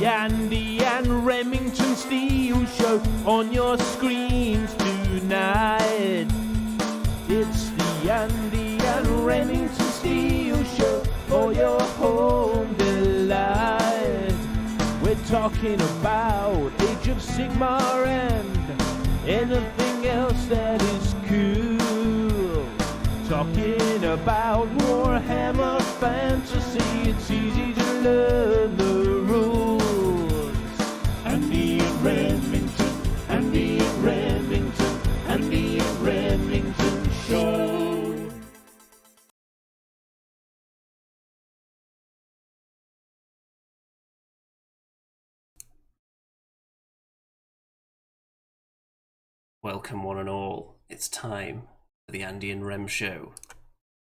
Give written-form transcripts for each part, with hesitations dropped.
Andy and Remington Steel Show on your screens tonight. It's the Andy and Remington Steel Show for your home delight. We're talking about Age of Sigmar and anything else that is cool. Talking about Warhammer Fantasy, it's easy to learn the rules. Andy and Remington, Andy and Remington, Andy and Remington Show. Welcome one and all, it's time for the Andy and Rem Show.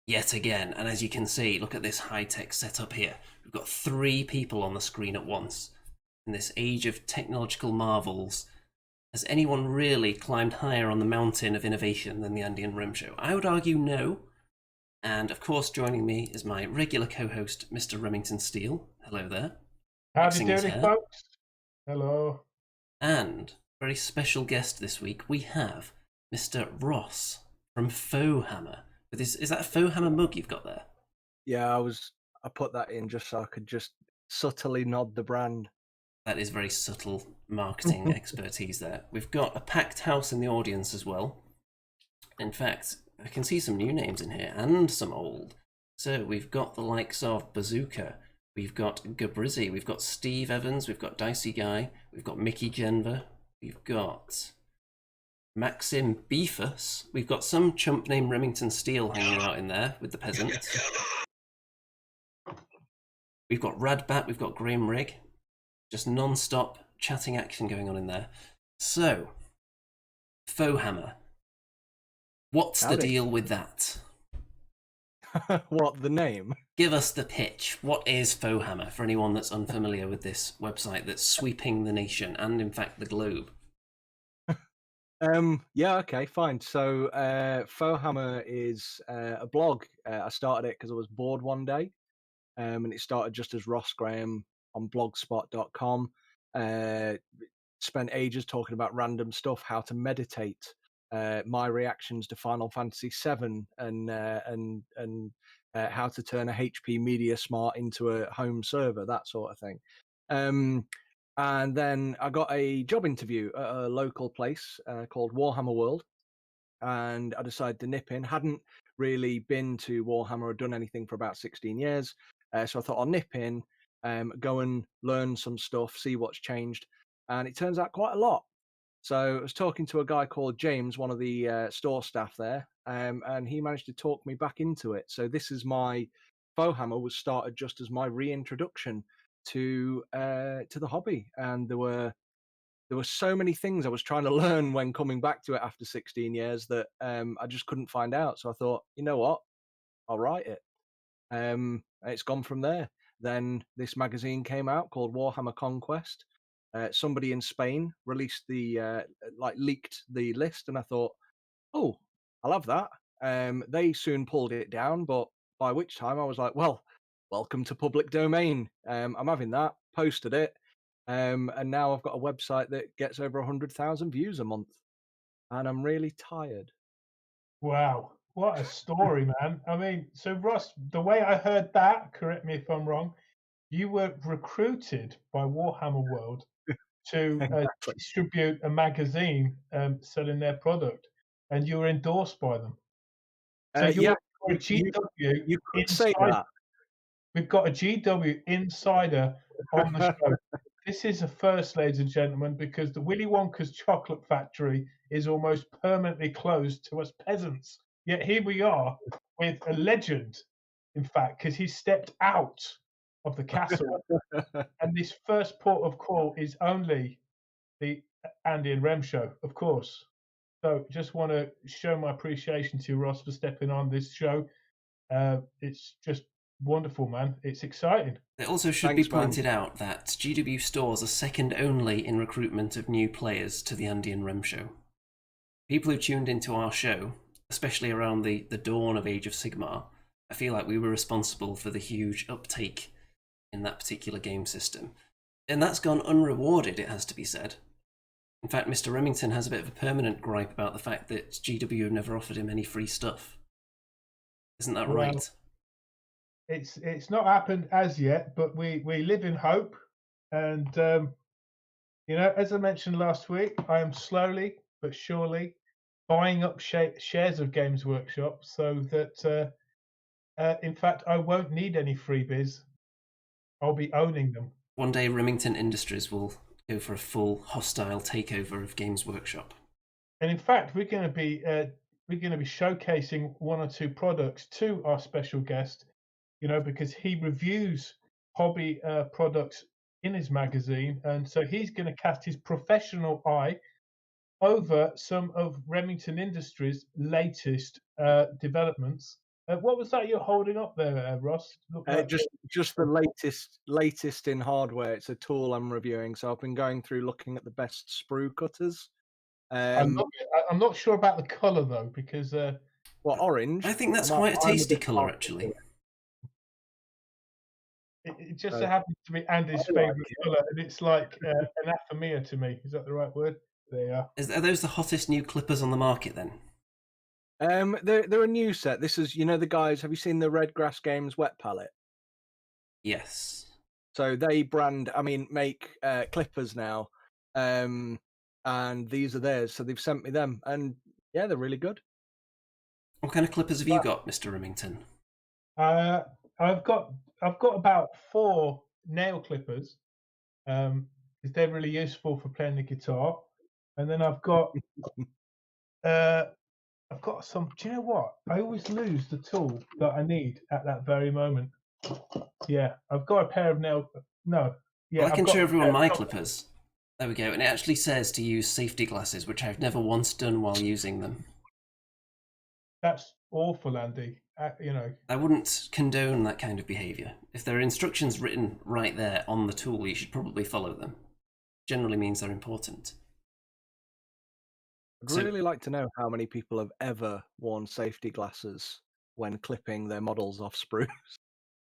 Yet again, and as you can see, look at this high-tech setup here. We've got 3 people on the screen at once. In this age of technological marvels, has anyone really climbed higher on the mountain of innovation than the Andy and Rem Show? I would argue no. And of course joining me is my regular co-host, Mr. Remington Steele. Hello there. Howdy doody, folks. Hello. And very special guest this week, we have Mr. Ross from FauxHammer. Is that a FauxHammer mug you've got there? Yeah, I put that in just so I could just subtly nod the brand. That is very subtle marketing expertise there. We've got a packed house in the audience as well. In fact, I can see some new names in here and some old. So we've got the likes of Bazooka, we've got Gabrizzi, we've got Steve Evans, we've got Dicey Guy, we've got Mickey Genver, we've got Maxim Beefus, we've got some chump named Remington Steele hanging out in there with the peasants. We've got Radbat, we've got Graham Rigg. Just non-stop chatting action going on in there. So, FauxHammer. What's the deal with that? What, the name? Give us the pitch. What is FauxHammer for anyone that's unfamiliar with this website that's sweeping the nation and, in fact, the globe? Yeah, okay, fine. So, FauxHammer is a blog. I started it because I was bored one day, and it started just as Ross Graham on blogspot.com. Spent ages talking about random stuff, how to meditate, my reactions to Final Fantasy VII, and how to turn a HP Media Smart into a home server, that sort of thing. And then I got a job interview at a local place called Warhammer World, and I decided to nip in. Hadn't really been to Warhammer or done anything for about 16 years, so I thought I'll nip in, go and learn some stuff, see what's changed, and it turns out quite a lot. So I was talking to a guy called James, one of the store staff there, and he managed to talk me back into it. So this is my FauxHammer was started just as my reintroduction to the hobby, and there were so many things I was trying to learn when coming back to it after 16 years that I just couldn't find out. So I thought, you know what, I'll write it. It's gone from there. Then this magazine came out called Warhammer Conquest. Somebody in Spain released leaked the list, and I thought, oh, I'll have that. They soon pulled it down, but by which time I was like, well, welcome to public domain. I'm having that, posted it, and now I've got a website that gets over 100,000 views a month, and I'm really tired. Wow, what a story, man. I mean, so Ross, the way I heard that, correct me if I'm wrong, you were recruited by Warhammer World to Exactly. distribute a magazine selling their product, and you were endorsed by them. So Yeah, you're a GW you could say insider. that. We've got a GW insider on the show. This is a first, ladies and gentlemen, because the Willy Wonka's chocolate factory is almost permanently closed to us peasants. Yet here we are with a legend, in fact, because he stepped out of the castle. And this first port of call is only the Andy and Rem Show, of course. So just want to show my appreciation to Ross for stepping on this show. It's just wonderful, man. It's exciting. It also should be pointed out that GW stores are second only in recruitment of new players to the Andy and Rem Show. People who tuned into our show, especially around the dawn of Age of Sigmar, I feel like we were responsible for the huge uptake in that particular game system. And that's gone unrewarded, it has to be said. In fact, Mr. Remington has a bit of a permanent gripe about the fact that GW have never offered him any free stuff. Isn't that right? It's not happened as yet, but we live in hope. And as I mentioned last week, I am slowly but surely buying up shares of Games Workshop so that, in fact, I won't need any freebies. I'll be owning them. One day, Remington Industries will go for a full hostile takeover of Games Workshop. And in fact, we're going to be showcasing one or two products to our special guest, because he reviews hobby products in his magazine, and so he's going to cast his professional eye over some of Remington Industries' latest developments. What was that you're holding up there, Ross? Just the latest in hardware. It's a tool I'm reviewing, so I've been going through looking at the best sprue cutters. I love it. I'm not sure about the colour though, because orange. I think that's quite a tasty colour, actually. It just so happens to be Andy's favourite colour, and it's like anathemia to me. Is that the right word? There you are. Are those the hottest new clippers on the market then? They're a new set. This is, the guys. Have you seen the Red Grass Games wet palette? Yes. So they make clippers now, and these are theirs. So they've sent me them, and yeah, they're really good. What kind of clippers have you got, Mr. Remington? I've got about 4 nail clippers, because they're really useful for playing the guitar, and then I've got some. Do you know what? I always lose the tool that I need at that very moment. Yeah, I've got a pair of nail. No, yeah. Well, I can show everyone my clippers. There we go, and it actually says to use safety glasses, which I've never once done while using them. That's awful, Andy. I wouldn't condone that kind of behaviour. If there are instructions written right there on the tool, you should probably follow them. Generally means they're important. I'd really like to know how many people have ever worn safety glasses when clipping their models off sprues.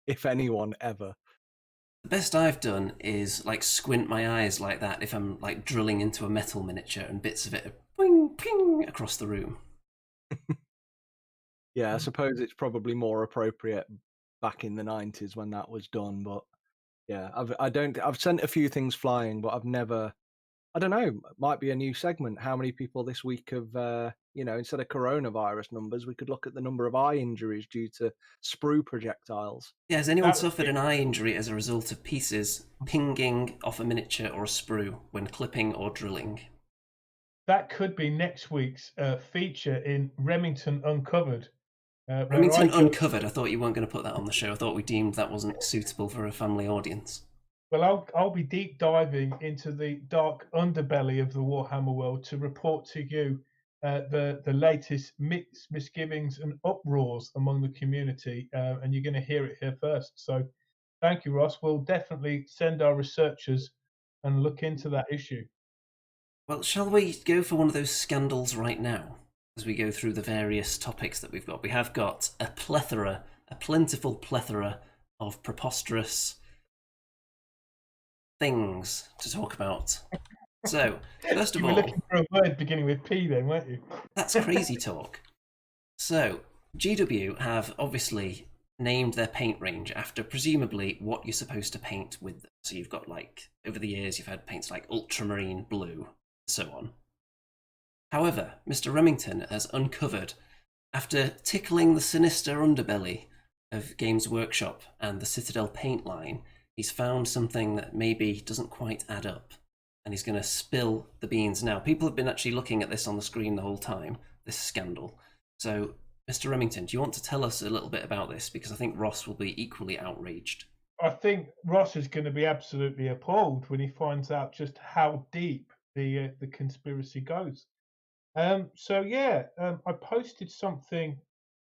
If anyone ever. The best I've done is squint my eyes like that if I'm drilling into a metal miniature and bits of it are ping, ping across the room. Yeah, I suppose it's probably more appropriate back in the 90s when that was done, but yeah, I've sent a few things flying, but I've never, I don't know, might be a new segment. How many people this week have, instead of coronavirus numbers, we could look at the number of eye injuries due to sprue projectiles. Yeah, has anyone suffered an eye injury as a result of pieces pinging off a miniature or a sprue when clipping or drilling? That could be next week's feature in Remington Uncovered. Remington Uncovered, I thought you weren't going to put that on the show. I thought we deemed that wasn't suitable for a family audience. Well, I'll be deep diving into the dark underbelly of the Warhammer world to report to you the latest misgivings and uproars among the community, and you're going to hear it here first. So thank you, Ross. We'll definitely send our researchers and look into that issue. Well, shall we go for one of those scandals right now? As we go through the various topics that we've got. We have got a plentiful plethora of preposterous things to talk about. So, first of all... You were looking for a word beginning with P then, weren't you? That's crazy talk. So, GW have obviously named their paint range after presumably what you're supposed to paint with them. So you've got over the years you've had paints like ultramarine blue, and so on. However, Mr. Remington has uncovered, after tickling the sinister underbelly of Games Workshop and the Citadel paint line, he's found something that maybe doesn't quite add up, and he's going to spill the beans now. People have been actually looking at this on the screen the whole time, this scandal. So, Mr. Remington, do you want to tell us a little bit about this? Because I think Ross will be equally outraged. I think Ross is going to be absolutely appalled when he finds out just how deep the conspiracy goes. I posted something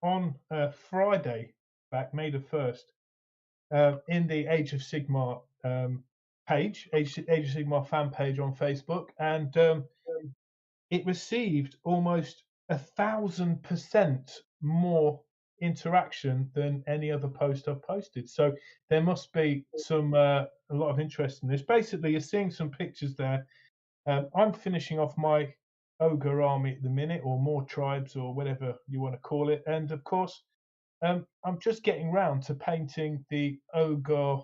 on Friday, back May the 1st, in the Age of Sigmar page, Age of Sigmar fan page on Facebook, and it received almost 1,000% more interaction than any other post I've posted. So there must be some a lot of interest in this. Basically, you're seeing some pictures there. I'm finishing off my ogre army at the minute, or more tribes, or whatever you want to call it. And of course, I'm just getting round to painting the ogre,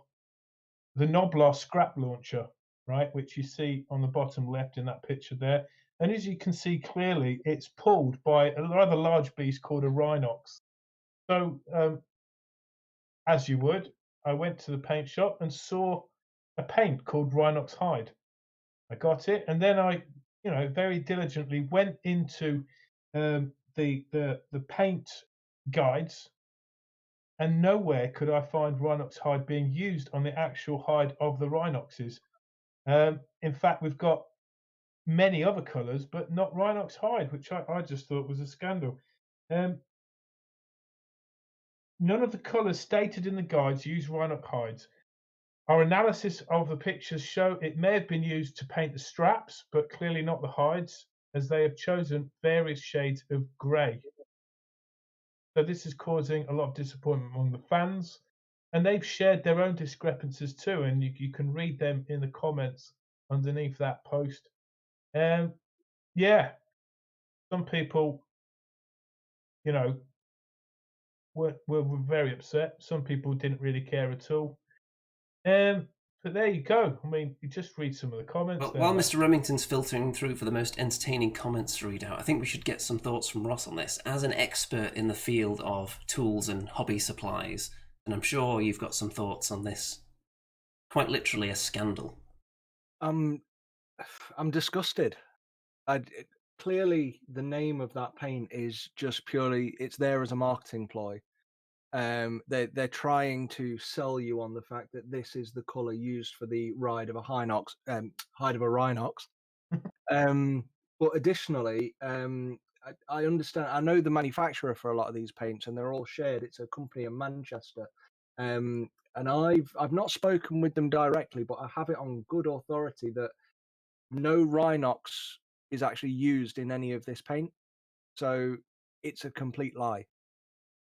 the Noblar scrap launcher, right, which you see on the bottom left in that picture there. And as you can see clearly, it's pulled by a rather large beast called a Rhinox. So, as you would, I went to the paint shop and saw a paint called Rhinox Hide. I got it, and then I, very diligently went into the paint guides, and nowhere could I find Rhinox hide being used on the actual hide of the Rhinoxes. In fact, we've got many other colours, but not Rhinox hide, which I just thought was a scandal. None of the colours stated in the guides use Rhinox hides. Our analysis of the pictures show it may have been used to paint the straps, but clearly not the hides, as they have chosen various shades of grey. So this is causing a lot of disappointment among the fans, and they've shared their own discrepancies too, and you can read them in the comments underneath that post. Yeah, some people, were very upset. Some people didn't really care at all. But there you go. I mean, you just read some of the comments. Well, there, while Mr. Remington's filtering through for the most entertaining comments to read out, I think we should get some thoughts from Ross on this. As an expert in the field of tools and hobby supplies, and I'm sure you've got some thoughts on this. Quite literally a scandal. I'm disgusted. Clearly, the name of that paint is just purely, it's there as a marketing ploy. They're trying to sell you on the fact that this is the color used for the hide of a Rhinox. But additionally, I understand. I know the manufacturer for a lot of these paints, and they're all shared. It's a company in Manchester, and I've not spoken with them directly, but I have it on good authority that no Rhinox is actually used in any of this paint. So it's a complete lie.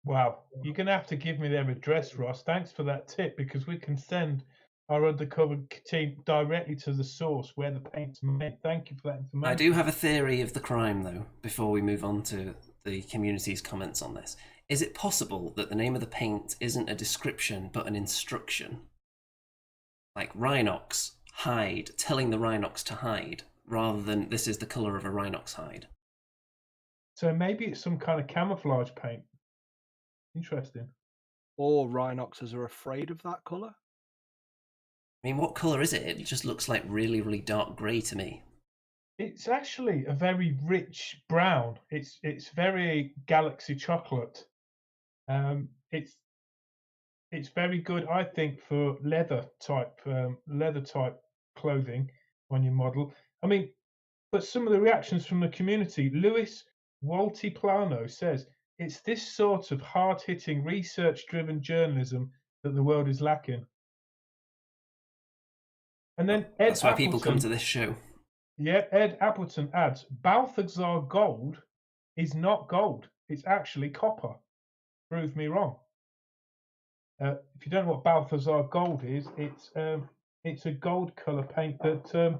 Wow, you're going to have to give me their address, Ross. Thanks for that tip, because we can send our undercover team directly to the source where the paint's made. Thank you for that information. I do have a theory of the crime, though, before we move on to the community's comments on this. Is it possible that the name of the paint isn't a description, but an instruction? Like Rhinox, hide, telling the Rhinox to hide, rather than this is the colour of a Rhinox hide. So maybe it's some kind of camouflage paint. Interesting. Or Rhinoxes are afraid of that colour? I mean, what colour is it? It just looks like really, really dark grey to me. It's actually a very rich brown. It's very galaxy chocolate. It's very good, I think, for leather type clothing on your model. I mean, but some of the reactions from the community, Luis Waltiplano says, it's this sort of hard-hitting, research-driven journalism that the world is lacking. And then Ed That's why Appleton, people come to this show. Yeah, Ed Appleton adds, Balthazar gold is not gold. It's actually copper. Prove me wrong. If you don't know what Balthazar gold is, it's a gold colour paint that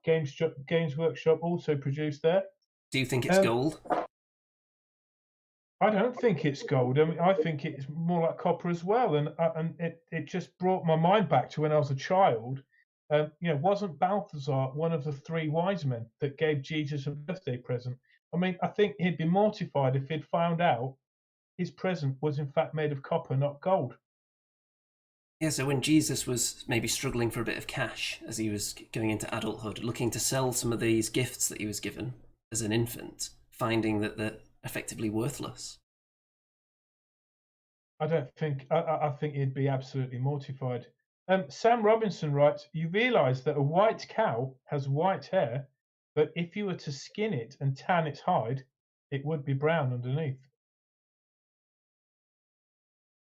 Games Workshop also produced there. Do you think it's gold? I don't think it's gold. I mean, I think it's more like copper as well. And it just brought my mind back to when I was a child. Wasn't Balthazar one of the three wise men that gave Jesus a birthday present? I mean, I think he'd be mortified if he'd found out his present was in fact made of copper, not gold. Yeah, so when Jesus was maybe struggling for a bit of cash as he was going into adulthood, looking to sell some of these gifts that he was given as an infant, finding that they're effectively worthless. I think he'd be absolutely mortified. Sam Robinson writes, you realise that a white cow has white hair, but if you were to skin it and tan its hide, it would be brown underneath.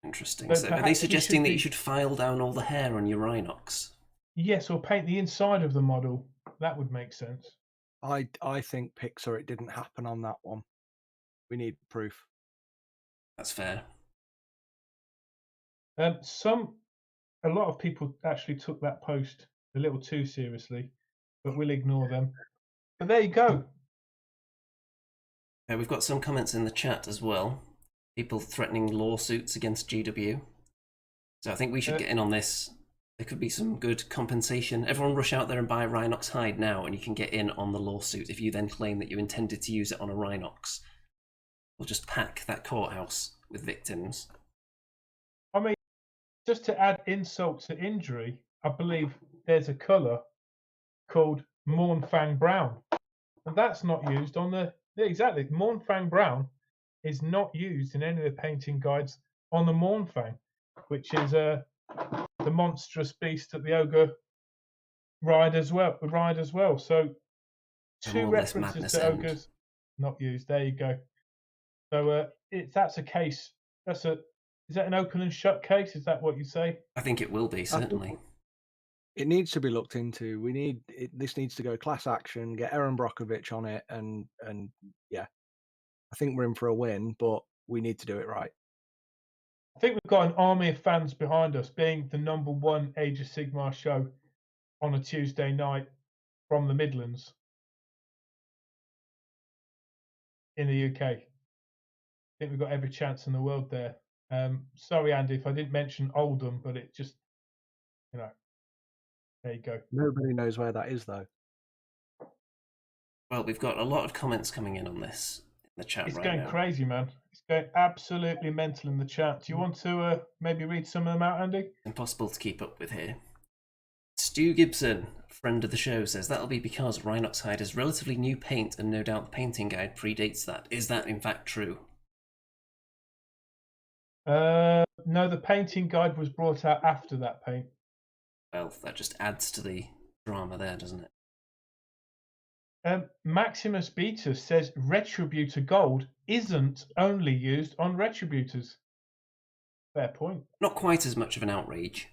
Interesting. So are they suggesting that you should file down all the hair on your Rhinox? Yes, or paint the inside of the model. That would make sense. I think Pixar, it didn't happen on that one. We need proof. That's fair. Some a lot of people actually took that post a little too seriously, but we'll ignore them. But there you go. We've got some comments in the chat as well. People threatening lawsuits against GW. So I think we should get in on this. There could be some good compensation. Everyone rush out there and buy Rhinox hide now, and you can get in on the lawsuit if you then claim that you intended to use it on a Rhinox. We'll just pack that courthouse with victims. I mean, just to add insult to injury, I believe there's a colour called Mornfang Brown. And that's not used on the... Yeah, exactly. Mornfang Brown is not used in any of the painting guides on the Mornfang, which is the monstrous beast that the ogre ride as well. So two references to ogres not used. There you go. So if that's a case, is that an open and shut case? Is that what you say? I think it will be, certainly. It needs to be looked into. This needs to go class action. Get Aaron Brockovich on it, and yeah, I think we're in for a win, but we need to do it right. I think we've got an army of fans behind us, being the #1 Age of Sigmar show on a Tuesday night from the Midlands in the UK. I think we've got every chance in the world there. Sorry, Andy, if I didn't mention Oldham, but it just, there you go. Nobody knows where that is, though. Well, we've got a lot of comments coming in on this in the chat It's right going now. crazy, man. It's going absolutely mental in the chat. Do you want to maybe read some of them out, Andy? Impossible to keep up with here. Stu Gibson, friend of the show, says that'll be because Rhinox hide is relatively new paint and no doubt the painting guide predates that. Is that in fact true? No, the painting guide was brought out after that paint. Well, that just adds to the drama there, doesn't it? Maximus Beatus says Retributor Gold isn't only used on Retributors. Fair point. Not quite as much of an outrage.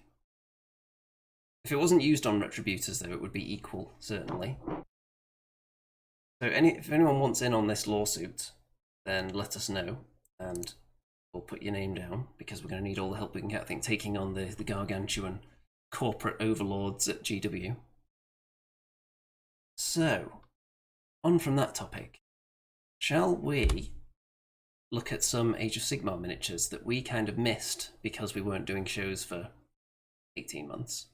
If it wasn't used on Retributors, though, it would be equal, certainly. So if anyone wants in on this lawsuit, then let us know, and we'll put your name down, because we're going to need all the help we can get, I think, taking on the gargantuan corporate overlords at GW. So, on from that topic, shall we look at some Age of Sigmar miniatures that we kind of missed because we weren't doing shows for 18 months?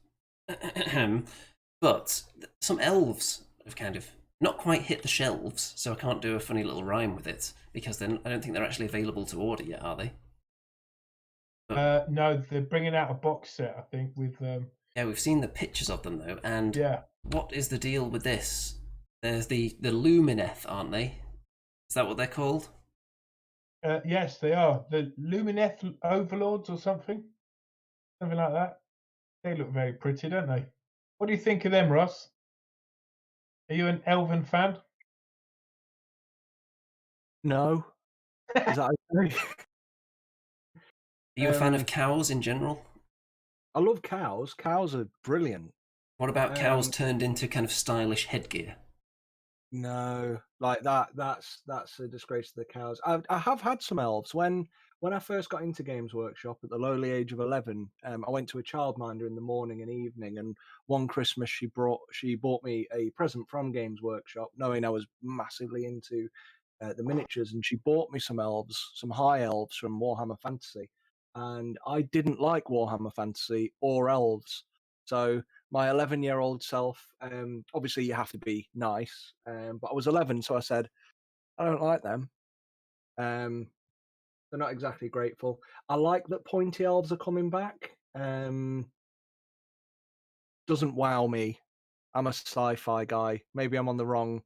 But some elves have kind of not quite hit the shelves, so I can't do a funny little rhyme with it, because then I don't think they're actually available to order yet, are they? No, they're bringing out a box set, I think, with... Yeah, we've seen the pictures of them, though, and yeah. What is the deal with this? There's the Lumineth, aren't they? Is that what they're called? Yes, they are. The Lumineth Overlords or something? Something like that. They look very pretty, don't they? What do you think of them, Ross? Are you an Elven fan? No. Is that okay? Are you a fan of cows in general? I love cows. Cows are brilliant. What about cows turned into kind of stylish headgear? No, like that's a disgrace to the cows. I have had some elves. When I first got into Games Workshop at the lowly age of 11, I went to a childminder in the morning and evening, and one Christmas she bought me a present from Games Workshop, knowing I was massively into the miniatures, and she bought me some elves, some high elves from Warhammer Fantasy, and I didn't like Warhammer Fantasy or elves, so my 11-year-old self, obviously you have to be nice, but I was 11, so I said, I don't like them. They're not exactly grateful. I like that pointy elves are coming back. Doesn't wow me. I'm a sci-fi guy. Maybe I'm on the wrong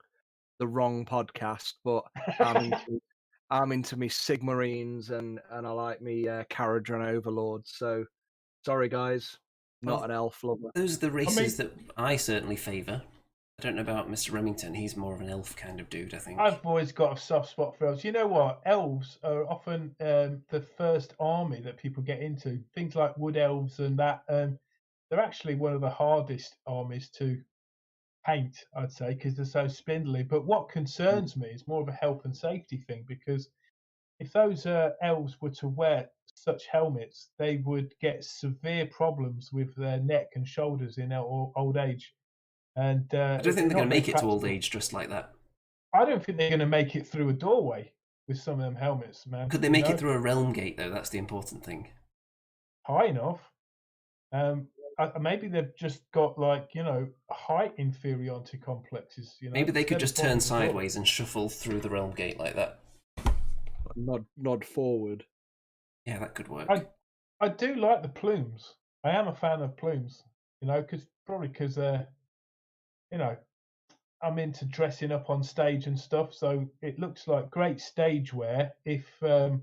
podcast, but I'm into me Sigmarines and I like me Caradron Overlords. So sorry guys, not an elf lover. Those are the races that I certainly favour. I don't know about Mr. Remington. He's more of an elf kind of dude, I think. I've always got a soft spot for elves. You know what? Elves are often the first army that people get into. Things like wood elves and that. They're actually one of the hardest armies to paint, I'd say, because they're so spindly. But what concerns me is more of a health and safety thing, because if those elves were to wear such helmets, they would get severe problems with their neck and shoulders in their old age. And I don't think they're going to make it to old practical. age dressed like that. I don't think they're going to make it through a doorway with some of them helmets, man. Could they make it through a realm gate, though? That's the important thing. High enough. Maybe they've just got, like, height inferiority complexes. Maybe they could instead just of turn bottom door. sideways and shuffle through the realm gate like that. Nod forward. Yeah, that could work. I do like the plumes. I am a fan of plumes. Because I'm into dressing up on stage and stuff. So it looks like great stage wear if you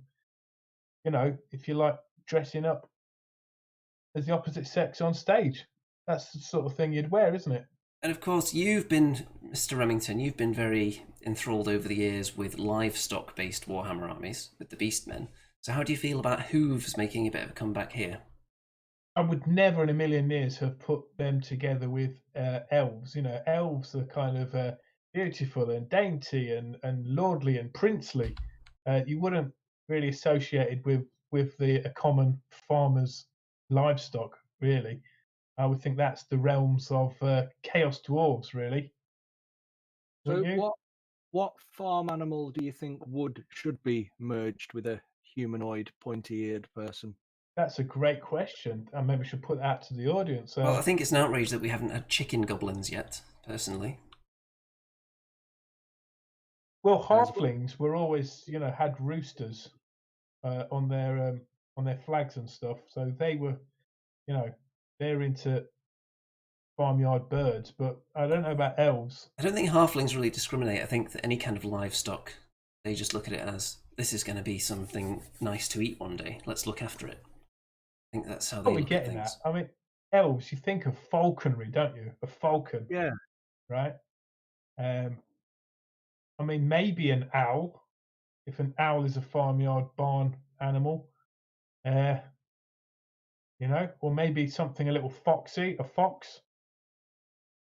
like dressing up as the opposite sex on stage. That's the sort of thing you'd wear, isn't it? And of course, you've been, Mr. Remington, you've been very enthralled over the years with livestock-based Warhammer armies, with the Beastmen. So how do you feel about hooves making a bit of a comeback here? I would never in a million years have put them together with elves. Elves are kind of beautiful and dainty and lordly and princely. You wouldn't really associate it with a common farmer's livestock, really. I would think that's the realms of chaos dwarves, really. So what farm animal do you think should be merged with a humanoid pointy-eared person? That's a great question, and maybe we should put that to the audience. Well, I think it's an outrage that we haven't had chicken goblins yet, personally. Well, halflings were always, had roosters on their flags and stuff, so they were, they're into farmyard birds. But I don't know about elves. I don't think halflings really discriminate. I think that any kind of livestock, they just look at it as, this is going to be something nice to eat one day. Let's look after it. I think that's how they look at things. I mean, elves, you think of falconry, don't you? A falcon. Yeah. Right? I mean, maybe an owl, if an owl is a farmyard barn animal. Or maybe something a little foxy, a fox.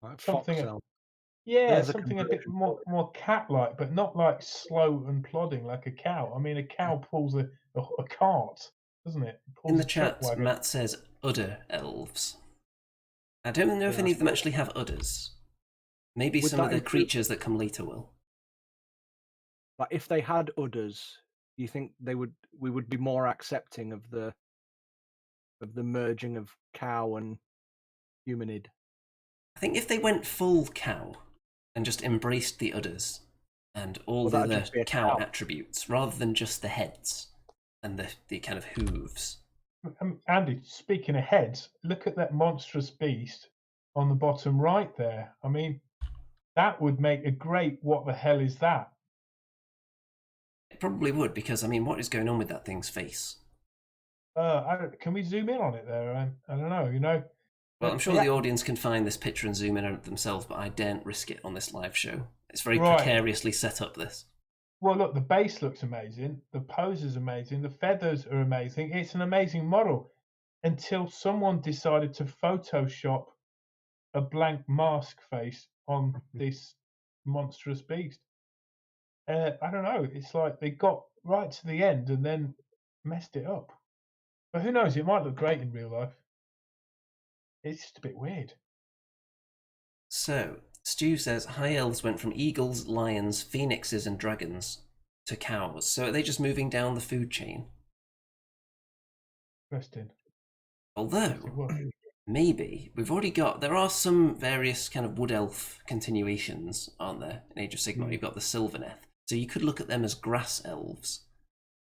Like something, There's something a bit more cat-like, but not like slow and plodding like a cow. I mean, a cow pulls a cart, doesn't it? In the chat, Matt says udder elves. I don't know if any of them actually have udders. Maybe some of the creatures that come later will. But if they had udders, do you think we would be more accepting of the merging of cow and humanid? I think if they went full cow and just embraced the udders and all the other cow attributes, rather than just the heads and the kind of hooves. Andy, speaking of heads, look at that monstrous beast on the bottom right there. I mean, that would make a great what the hell is that? It probably would, because, I mean, what is going on with that thing's face? Can we zoom in on it there? I don't know, Well, I'm sure the audience can find this picture and zoom in on it themselves, but I daren't risk it on this live show. It's very precariously set up, this. Well, look, the base looks amazing. The pose is amazing. The feathers are amazing. It's an amazing model until someone decided to Photoshop a blank mask face on this monstrous beast. I don't know. It's like they got right to the end and then messed it up. But who knows? It might look great in real life. It's just a bit weird. So, Stu says, High Elves went from eagles, lions, phoenixes and dragons to cows. So are they just moving down the food chain? Interesting. Although, maybe, there are some various kind of wood elf continuations, aren't there? In Age of Sigmar, you've got the Sylvaneth. So you could look at them as grass elves.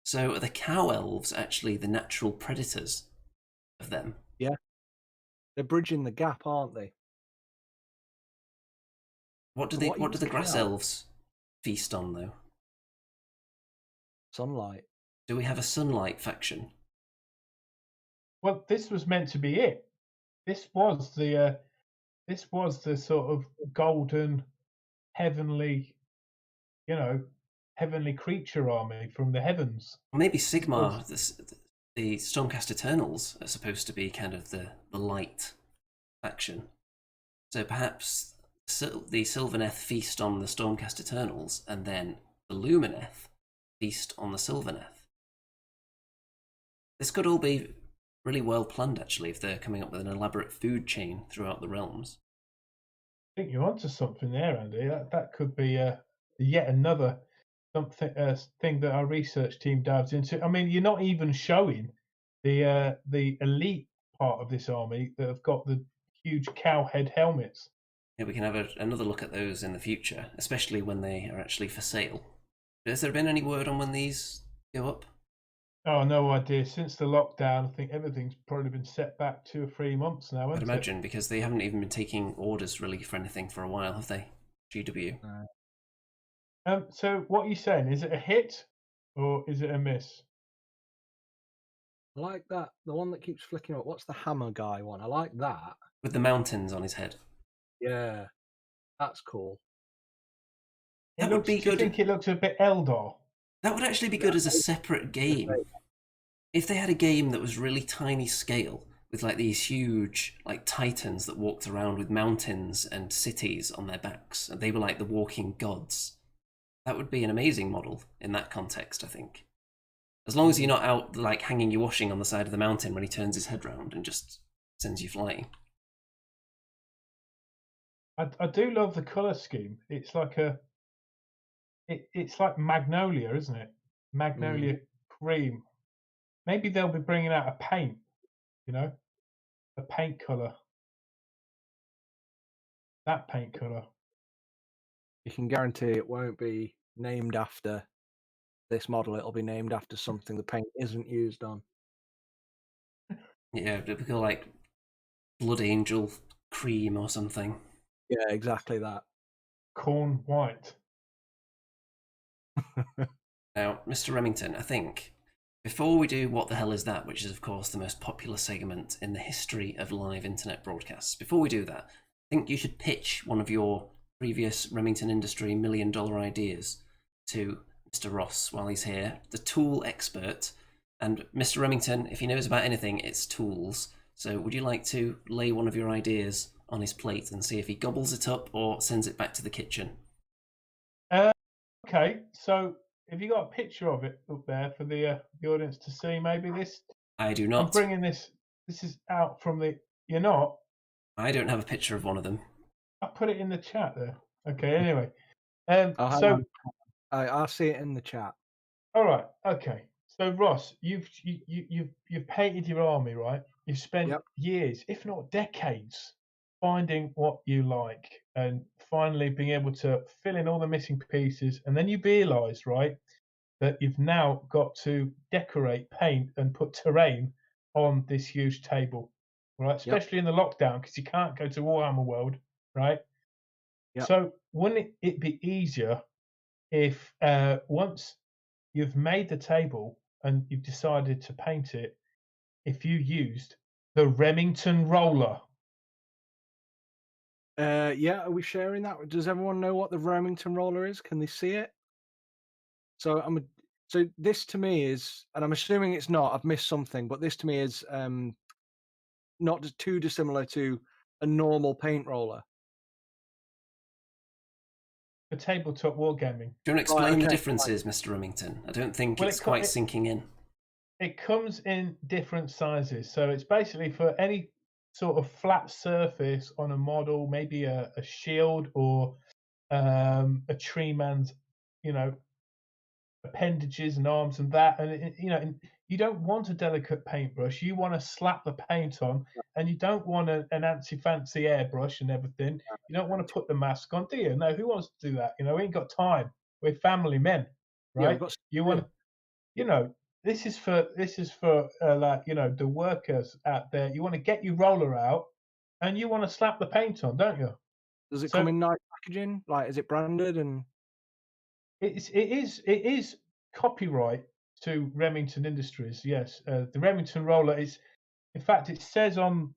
So are the cow elves actually the natural predators of them? Yeah. They're bridging the gap, aren't they? What do the grass elves feast on, though? Sunlight. Do we have a sunlight faction? Well, this was meant to be it. This was the sort of golden, heavenly, heavenly creature army from the heavens. Maybe Sigmar, the Stormcast Eternals, are supposed to be kind of the light faction. So perhaps the Sylvaneth feast on the Stormcast Eternals, and then the Lumineth feast on the Sylvaneth. This could all be really well planned, actually, if they're coming up with an elaborate food chain throughout the realms. I think you're onto something there, Andy. That could be yet another something thing that our research team dives into. I mean, you're not even showing the elite part of this army that have got the huge cow head helmets. Yeah, we can have another look at those in the future, especially when they are actually for sale. Has there been any word on when these go up? Oh, no idea. Since the lockdown, I think everything's probably been set back 2 or 3 months now, I'd hasn't it? imagine, because they haven't even been taking orders really for anything for a while, have they? GW. So what are you saying? Is it a hit or is it a miss? I like that. The one that keeps flicking up. What's the hammer guy one? I like that. With the mountains on his head. Yeah, that's cool. That would be Do you good. think it looks a bit Eldar? That would actually be good as a separate game. If they had a game that was really tiny scale, with like these huge like titans that walked around with mountains and cities on their backs, and they were like the walking gods, that would be an amazing model in that context, I think. As long as you're not out like hanging your washing on the side of the mountain when he turns his head round and just sends you flying. I do love the color scheme. It's like it's like Magnolia, isn't it? Magnolia cream. Maybe they'll be bringing out a paint, a paint color. That paint color. You can guarantee it won't be named after this model. It'll be named after something the paint isn't used on. Yeah, it'd be called like Blood Angel Cream or something. Yeah, exactly that. Corn white. Now, Mr. Remington, I think before we do What the Hell Is That, which is of course the most popular segment in the history of live internet broadcasts, before we do that, I think you should pitch one of your previous Remington Industry $1 million ideas to Mr. Ross while he's here, the tool expert. And Mr. Remington, if he knows about anything, it's tools. So would you like to lay one of your ideas on his plate and see if he gobbles it up or sends it back to the kitchen? Okay, so have you got a picture of it up there for the audience to see? Maybe this. I do I'm not. bringing this. This is out from the. You're not. I don't have a picture of one of them. I put it in the chat there. Okay. Anyway, I'll see it in the chat. All right. Okay. So Ross, you've painted your army, right? You've spent years, if not decades, finding what you like and finally being able to fill in all the missing pieces. And then you realise, right, that you've now got to decorate, paint, and put terrain on this huge table, right? Especially in the lockdown because you can't go to Warhammer World, right? Yep. So wouldn't it be easier if once you've made the table and you've decided to paint it, if you used the Remington roller? Are we sharing that? Does everyone know what the Remington roller is? Can they see it? So this to me is, and I'm assuming it's not, I've missed something, but this to me is not too dissimilar to a normal paint roller. For tabletop wargaming. Do you want to explain the differences, Mr. Remington? I don't think it's quite sinking in. It comes in different sizes. So it's basically for any sort of flat surface on a model, maybe a shield or a tree man's, appendages and arms and that. And, you don't want a delicate paintbrush. You want to slap the paint on, and you don't want an fancy airbrush and everything. You don't want to put the mask on, do you? No, who wants to do that? We ain't got time. We're family men, right? You want to, this is for the workers out there. You want to get your roller out, and you want to slap the paint on, don't you? Does it come in nice packaging? Like, is it branded? And it is copyright to Remington Industries. Yes, the Remington roller is. In fact, it says on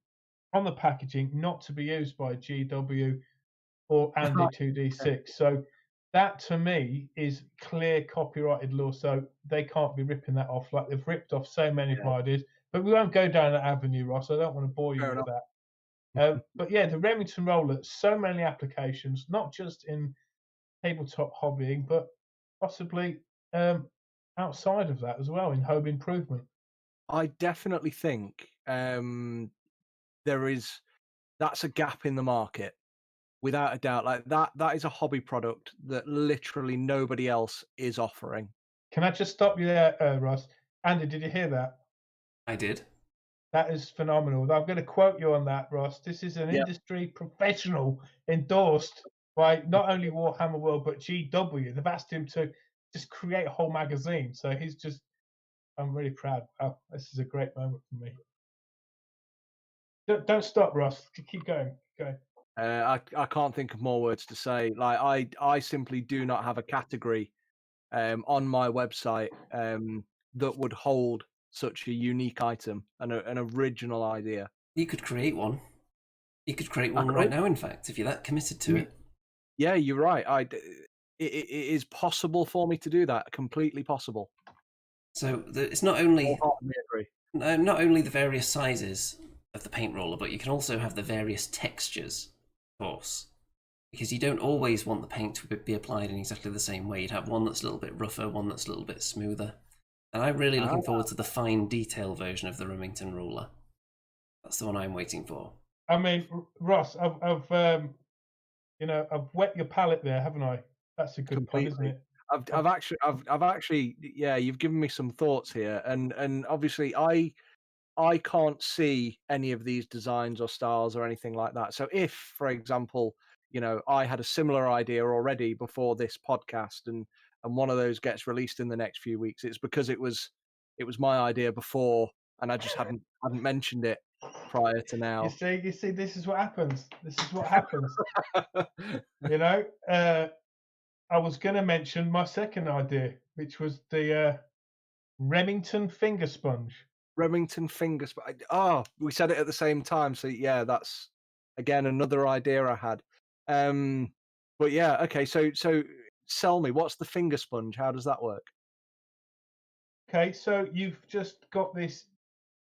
the packaging not to be used by GW or Andy 2D6. So that to me is clear copyrighted law. So they can't be ripping that off like they've ripped off so many of my ideas. But we won't go down that avenue, Ross. I don't want to bore you with that. But yeah, the Remington roller, so many applications, not just in tabletop hobbying, but possibly outside of that as well in home improvement. I definitely think that's a gap in the market, without a doubt. Like that is a hobby product that literally nobody else is offering. Can I just stop you there, Ross? Andy, did you hear that? I did. That is phenomenal. I'm going to quote you on that, Ross. This is an Yeah. industry professional endorsed by not only Warhammer World but GW. They've asked him to just create a whole magazine. So I'm really proud. Oh, this is a great moment for me. Don't stop, Ross. Keep going. Keep going. I can't think of more words to say. Like I simply do not have a category on my website that would hold such a unique item and an original idea. You could create one. You could create I one could. right now, in fact, if you're that committed to it. Yeah, you're right. It is possible for me to do that. Completely possible. So it's not only Wholeheartedly agree. not only the various sizes of the paint roller, but you can also have the various textures, of course, because you don't always want the paint to be applied in exactly the same way. You'd have one that's a little bit rougher, one that's a little bit smoother. And I'm really looking forward to the fine detail version of the Remington ruler. That's the one I'm waiting for. I mean, Ross, I've wet your palate there, haven't I? That's a good pun, isn't it? I've actually, yeah, you've given me some thoughts here, and obviously I can't see any of these designs or styles or anything like that. So if, for example, I had a similar idea already before this podcast, and one of those gets released in the next few weeks, it's because it was my idea before, and I just hadn't mentioned it prior to now. You see, this is what happens. This is what happens. I was going to mention my second idea, which was the Remington finger sponge. Remington finger sponge. Oh, we said it at the same time. So yeah, that's again another idea I had. But yeah, okay. So sell me. What's the finger sponge? How does that work? Okay, so you've just got this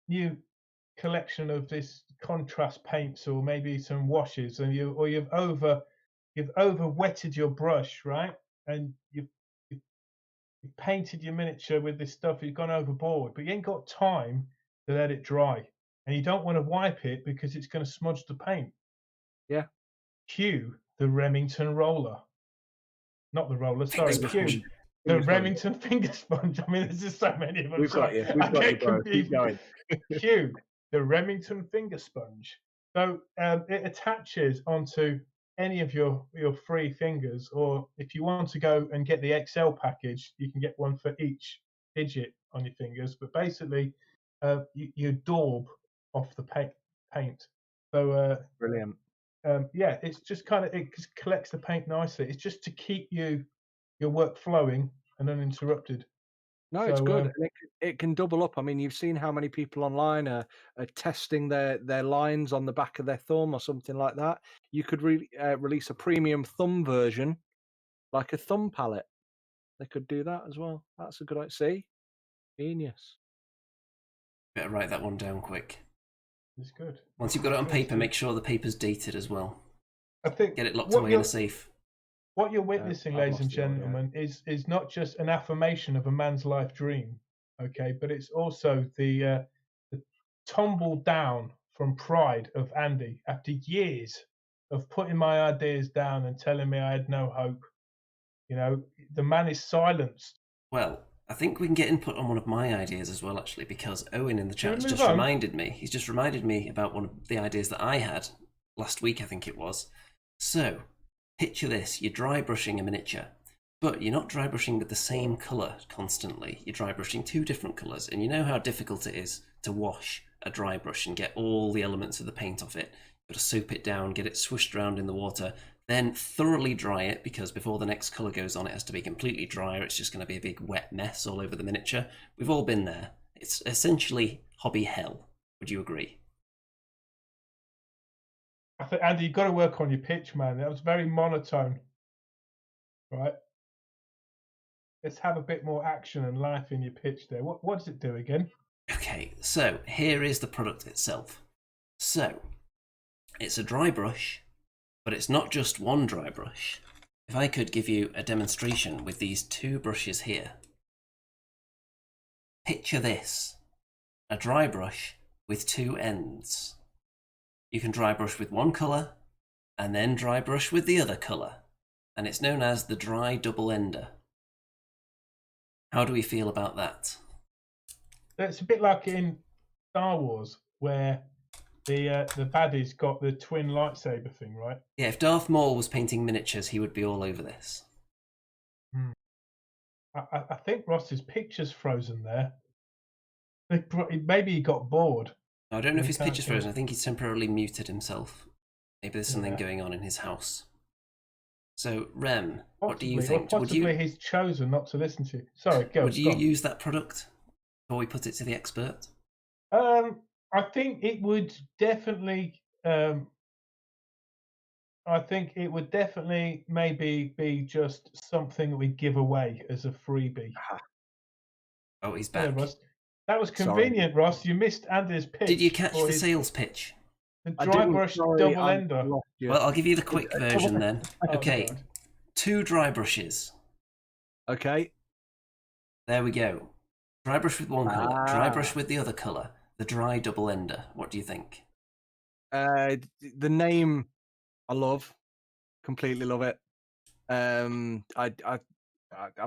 new collection of this contrast paints or maybe some washes, and you've over wetted your brush, right? And you've painted your miniature with this stuff. You've gone overboard, but you ain't got time to let it dry, and you don't want to wipe it because it's going to smudge the paint. Yeah. Cue the Remington roller, not the roller. Sorry, cue the Remington finger sponge. I mean, there's just so many of them. We've got you. We've got you, bro. Keep going. Cue the Remington finger sponge. So it attaches onto any of your free fingers, or if you want to go and get the XL package, you can get one for each digit on your fingers. But basically, you daub off the paint. So brilliant. Yeah, it's just it just collects the paint nicely. It's just to keep your work flowing and uninterrupted. No, it's good. And it can double up. I mean, you've seen how many people online are testing their lines on the back of their thumb or something like that. You could release a premium thumb version, like a thumb palette. They could do that as well. That's a good idea. See? Genius. Better write that one down quick. It's good. Once you've got it on paper, make sure the paper's dated as well. I think get it locked away in a safe. What you're witnessing, ladies and gentlemen, is not just an affirmation of a man's life dream, okay, but it's also the tumble down from pride of Andy after years of putting my ideas down and telling me I had no hope. The man is silenced. Well, I think we can get input on one of my ideas as well, actually, because Owen in the chat has just reminded me. He's just reminded me about one of the ideas that I had last week, I think it was. So, picture this. You're dry brushing a miniature, but you're not dry brushing with the same colour constantly. You're dry brushing two different colours, and you know how difficult it is to wash a dry brush and get all the elements of the paint off it. You've got to soap it down, get it swished around in the water, then thoroughly dry it, because before the next colour goes on, it has to be completely dry, or it's just going to be a big wet mess all over the miniature. We've all been there. It's essentially hobby hell. Would you agree? I think, Andy, you've got to work on your pitch, man. That was very monotone. Right? Let's have a bit more action and life in your pitch there. What does it do again? Okay, so here is the product itself. So, it's a dry brush, but it's not just one dry brush. If I could give you a demonstration with these two brushes here. Picture this. a dry brush with two ends. You can dry brush with one colour and then dry brush with the other colour, and it's known as the dry double ender. How do we feel about that? It's a bit like in Star Wars where the baddie's got the twin lightsaber thing, right? Yeah, if Darth Maul was painting miniatures, he would be all over this. I think Ross's picture's frozen there. Maybe he got bored. I don't know if his picture's frozen. I think he's temporarily muted himself. Maybe there's something going on in his house. So, Rem, what do you think? Possibly he's chosen not to listen to you. Sorry, go. Would you use that product before we put it to the expert? I think it would definitely. I think it would definitely maybe be just something that we give away as a freebie. Oh, he's back. Yeah, Ross. That was convenient, Sorry. Ross. You missed Andy's pitch. Did you catch the sales pitch? The dry brush double ender. Well, I'll give you the quick version then. Okay, God. 2 dry brushes. Okay. There we go. Dry brush with one colour, dry brush with the other colour. The dry double ender. What do you think? The name, I love. Completely love it. I've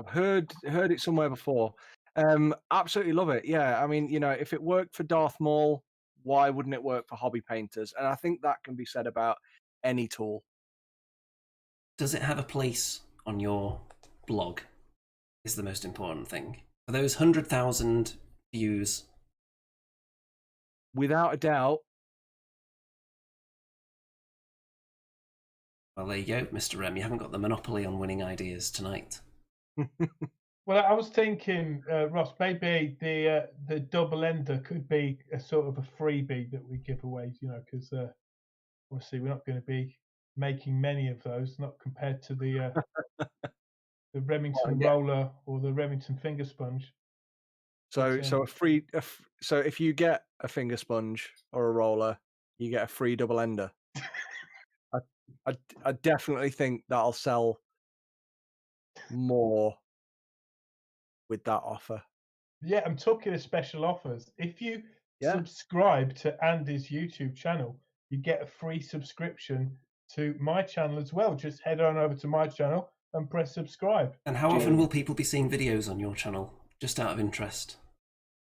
heard it somewhere before. Absolutely love it. Yeah, I mean, you know, if it worked for Darth Maul, why wouldn't it work for hobby painters? And I think that can be said about any tool. Does it have a place on your blog? Is the most important thing. For those 100,000 views. Without a doubt. Well, there you go, Mr. Rem. You haven't got the monopoly on winning ideas tonight. Well, I was thinking, Ross, maybe the double ender could be a sort of a freebie that we give away, you know, because obviously we're not going to be making many of those, not compared to the Remington roller or the Remington finger sponge. So if you get a finger sponge or a roller, you get a free double ender. I definitely think that'll sell more with that offer. Yeah, I'm talking of special offers. If you subscribe to Andy's YouTube channel, you get a free subscription to my channel as well. Just head on over to my channel and press subscribe. And how often will people be seeing videos on your channel? Just out of interest.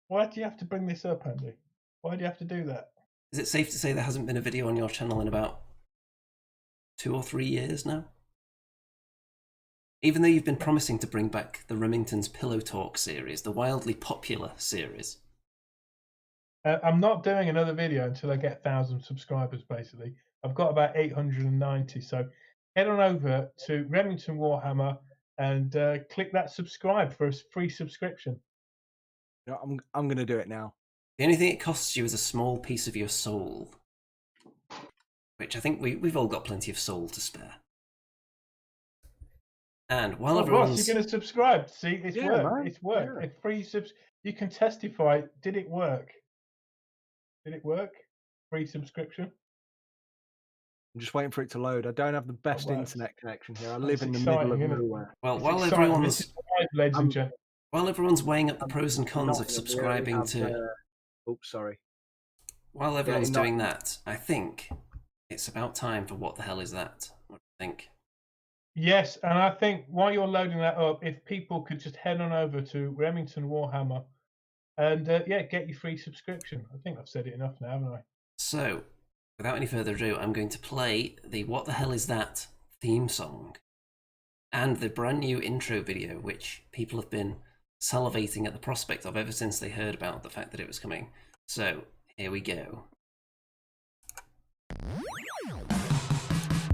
Why do you have to bring this up, Andy? Why do you have to do that? Is it safe to say there hasn't been a video on your channel in about 2 or 3 years now? Even though you've been promising to bring back the Remington's Pillow Talk series, the wildly popular series. I'm not doing another video until I get 1,000 subscribers, basically. I've got about 890, so head on over to Remington Warhammer and click that subscribe for a free subscription. You know, I'm going to do it now. The only thing it costs you is a small piece of your soul, which I think we've all got plenty of soul to spare. And while everyone's... Ross, you're going to subscribe. See, it's worked. Man. It's worked. Yeah. A free you can testify. Did it work? Did it work? Free subscription? I'm just waiting for it to load. I don't have the best internet connection here. I live in the exciting, middle of isn't it? nowhere. Well, while everyone's weighing up the pros and cons of subscribing to... Oops, sorry. While everyone's doing that, I think it's about time for What the Hell Is That? What do you think? Yes, and I think while you're loading that up, if people could just head on over to Remington Warhammer and get your free subscription. I think I've said it enough now, haven't I? So, without any further ado, I'm going to play the What the Hell Is That theme song and the brand new intro video, which people have been salivating at the prospect of ever since they heard about the fact that it was coming. So, here we go.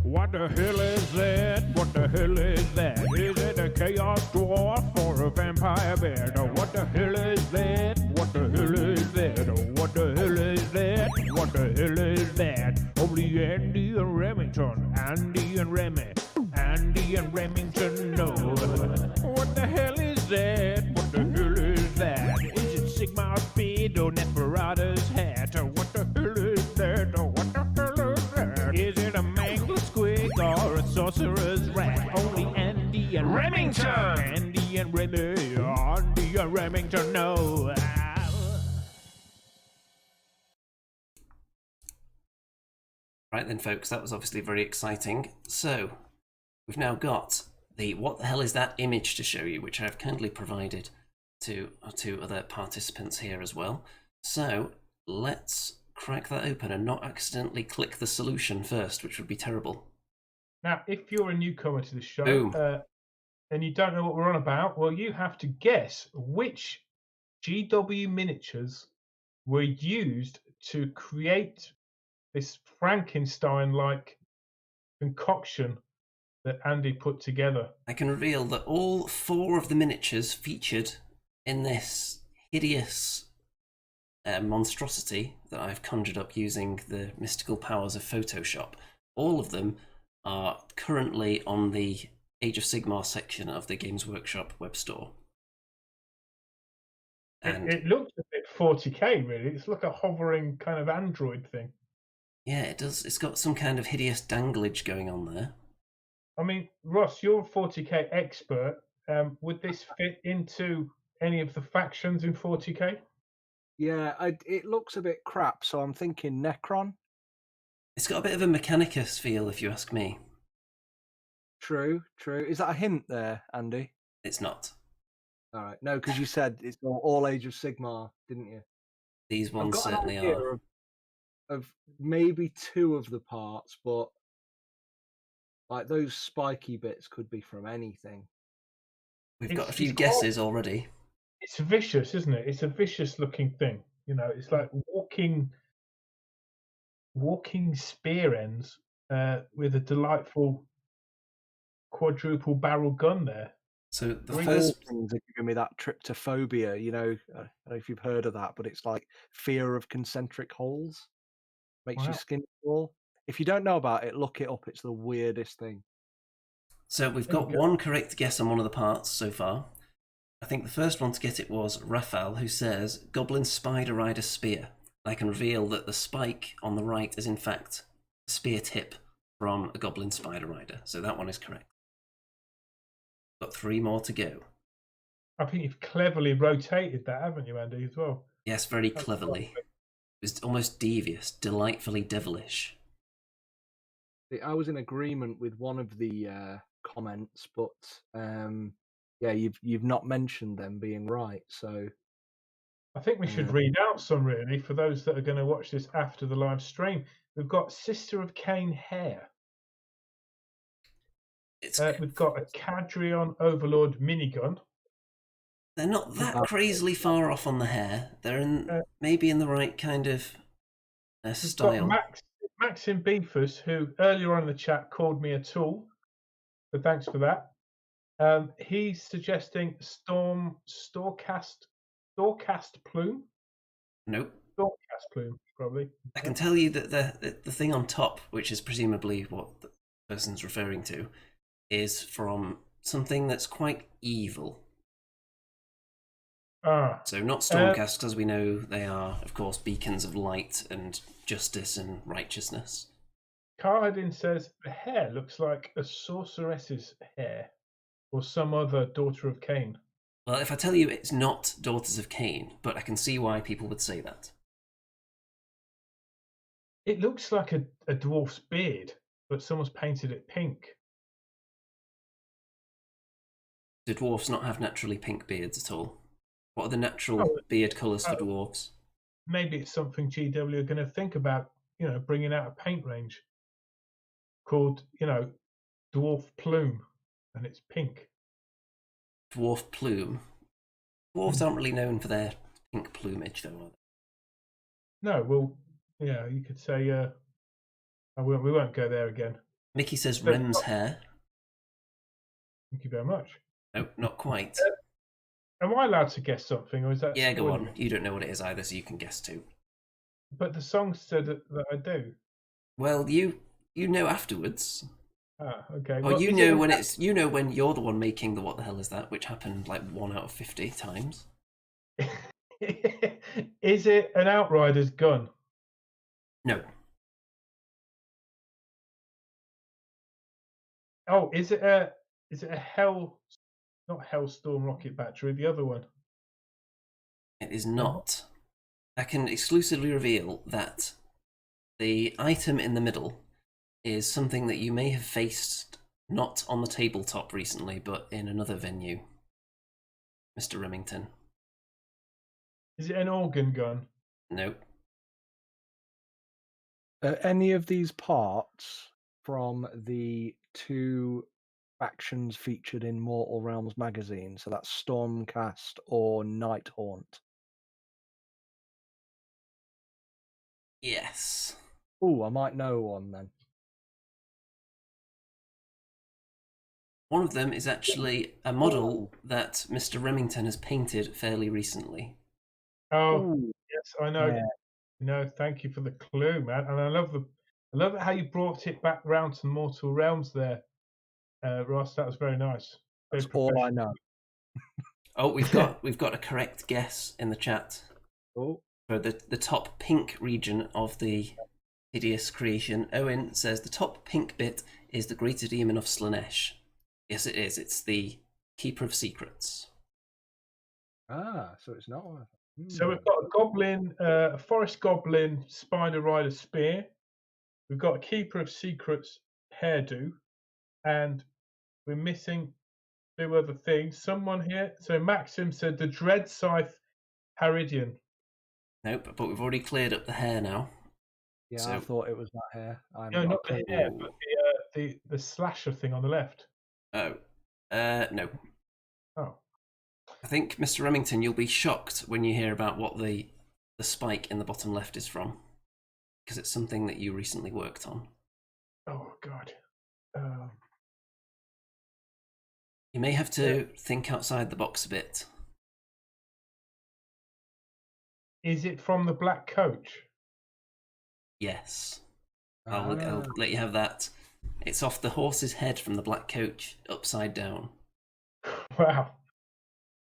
What the hell is that? What the hell is that? Is it a chaos dwarf or a vampire bear? Oh, what the hell is that? What the hell is that? Oh, what the hell is that? What the hell is that? Only Andy and Remington, Andy and Remy, Andy and Remington know. What the hell is that? What the hell is that? Is it Sigma Speed or Neferata's hat? Oh, what the hell is that? Oh, what the hell is that? Is it a mangler squig or a sorcerer's rat? Only Andy and Remington, Andy and Remy, Andy and Remington know. Right then, folks, that was obviously very exciting. So, we've now got the what the hell is that image to show you, which I've kindly provided to other participants here as well. So, let's crack that open and not accidentally click the solution first, which would be terrible. Now, if you're a newcomer to the show Boom. and you don't know what we're on about, well, you have to guess which GW miniatures were used to create this Frankenstein-like concoction that Andy put together. I can reveal that all 4 of the miniatures featured in this hideous monstrosity that I've conjured up using the mystical powers of Photoshop, all of them are currently on the Age of Sigmar section of the Games Workshop web store. And it looks a bit 40k, really. It's like a hovering kind of android thing. yeah, it does. It's got some kind of hideous danglage going on there. I mean, Ross, you're a 40k expert. Would this fit into any of the factions in 40k? Yeah, it looks a bit crap, so I'm thinking Necron. It's got a bit of a Mechanicus feel, if you ask me. True. Is that a hint there, Andy? It's not. All right. No, because you said it's all Age of Sigmar, didn't you? These ones I've got certainly an idea are. of maybe 2 of the parts, but like those spiky bits could be from anything. We've got a few guesses already. It's vicious, isn't it? It's a vicious looking thing. You know, it's like walking spear ends with a delightful quadruple barrel gun there. So the All first things are giving me that tryptophobia. You know, I don't know if you've heard of that, but it's like fear of concentric holes. Makes Wow. your skin crawl. If you don't know about it, look it up. It's the weirdest thing. So we've There you got go. one correct guess on one of the parts so far. I think the first one to get it was Raphael, who says Goblin Spider Rider Spear. I can reveal that the spike on the right is in fact a spear tip from a Goblin Spider Rider. So that one is correct. Got 3 more to go. I think you've cleverly rotated that, haven't you, Andy, as well? Yes, very That's cleverly. lovely. It's almost devious, delightfully devilish. I was in agreement with one of the comments, but yeah, you've not mentioned them being right. So I think we should read out some, really, for those that are going to watch this after the live stream. We've got Sister of Cain hair. We've got a Cadrion Overlord minigun. They're not that crazily far off on the hair. They're in maybe in the right kind of style. We've got Maxim Beefus, who earlier on in the chat called me a tool. So thanks for that. He's suggesting Storecast Plume. Nope. Storecast Plume, probably. I can tell you that the thing on top, which is presumably what the person's referring to, is from something that's quite evil. So not Stormcast, because we know they are, of course, beacons of light and justice and righteousness. Carhadin says the hair looks like a sorceress's hair or some other daughter of Cain. Well, if I tell you it's not Daughters of Cain, but I can see why people would say that. It looks like a dwarf's beard, but someone's painted it pink. Do dwarfs not have naturally pink beards at all? What are the natural beard colours for dwarves? Maybe it's something GW are going to think about, you know, bringing out a paint range called, you know, Dwarf Plume, and it's pink. Dwarf Plume. Dwarves aren't really known for their pink plumage, though, are they? No, well, yeah, you could say, we won't go there again. Mickey says Rem's hair. Thank you very much. No, not quite. Am I allowed to guess something, or is that? Yeah, go on. You don't know what it is either, so you can guess too. But the song said that I do. Well, you know afterwards. Okay. Or well, you know when it's when you're the one making the what the hell is that, which happened like 1 out of 50 times. Is it an Outrider's gun? No. Oh, is it a not Hellstorm rocket battery, the other one? It is not. I can exclusively reveal that the item in the middle is something that you may have faced not on the tabletop recently, but in another venue, Mr. Remington. Is it an organ gun? Nope. Any of these parts from the 2 factions featured in Mortal Realms magazine? So that's Stormcast or Nighthaunt. Yes. Oh, I might know one then. One of them is actually a model that Mr. Remington has painted fairly recently. Oh, Ooh, yes, I know. yeah. No, thank you for the clue, man. And I love how you brought it back round to Mortal Realms there, Ross. That was very nice. Very That's all I professional. know. Oh, we've got a correct guess in the chat. Oh, For the top pink region of the hideous creation, Owen says the top pink bit is the greater demon of Slanesh. Yes, it is. It's the Keeper of Secrets. so it's not one. So we've got a goblin, a forest goblin, spider rider spear. We've got a keeper of secrets hairdo, and we're missing 2 other things. Someone here. So Maxim said the dread scythe Haridian. Nope, but we've already cleared up the hair now. Yeah, So- I thought it was that hair. No, not the hair, but the slasher thing on the left. Oh, no. Oh, I think, Mr. Remington, you'll be shocked when you hear about what the spike in the bottom left is from, because it's something that you recently worked on. oh God. You may have to think outside the box a bit. Is it from the black coach? Yes. I'll let you have that. It's off the horse's head from the black coach, upside down. Wow,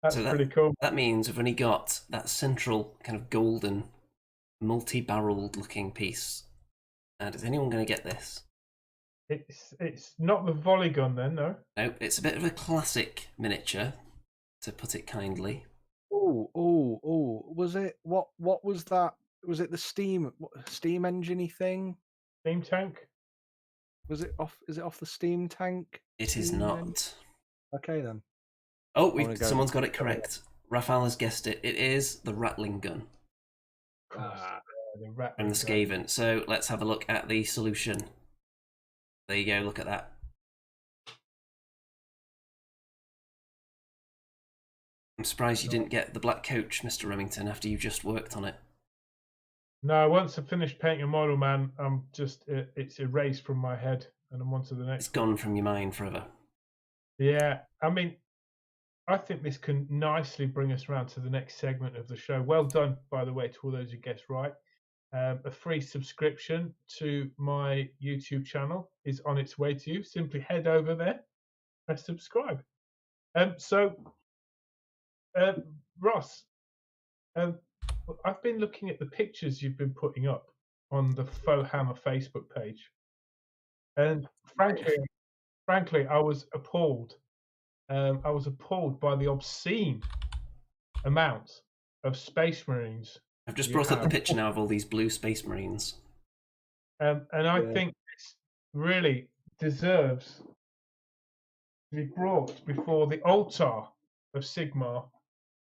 that's So pretty cool. That means we've only got that central kind of golden, multi-barreled looking piece. And is anyone going to get this? It's not the volley gun then, no. Nope, it's a bit of a classic miniature, to put it kindly. Oh! Was it what was that? Was it the steam engine-y thing? Steam tank. Was it off? Is it off the steam tank? It is steam not. engine? Okay then. Oh, someone's got it correct. Raphael has guessed it. It is the rattling gun The from the Skaven. So let's have a look at the solution. There you go, look at that. I'm surprised you didn't get the black coach, Mr. Remington, after you just worked on it. No, once I finish painting a model, man, I'm just it's erased from my head, and I'm on to the next. It's gone from your mind forever. Yeah, I mean, I think this can nicely bring us around to the next segment of the show. Well done, by the way, to all those who guessed right. A free subscription to my YouTube channel is on its way to you. Simply head over there, press subscribe. Ross, I've been looking at the pictures you've been putting up on the FauxHammer Facebook page, and frankly, I was appalled. I was appalled by the obscene amount of Space Marines. I've just brought up the picture now of all these blue Space Marines. And I think this really deserves to be brought before the altar of Sigmar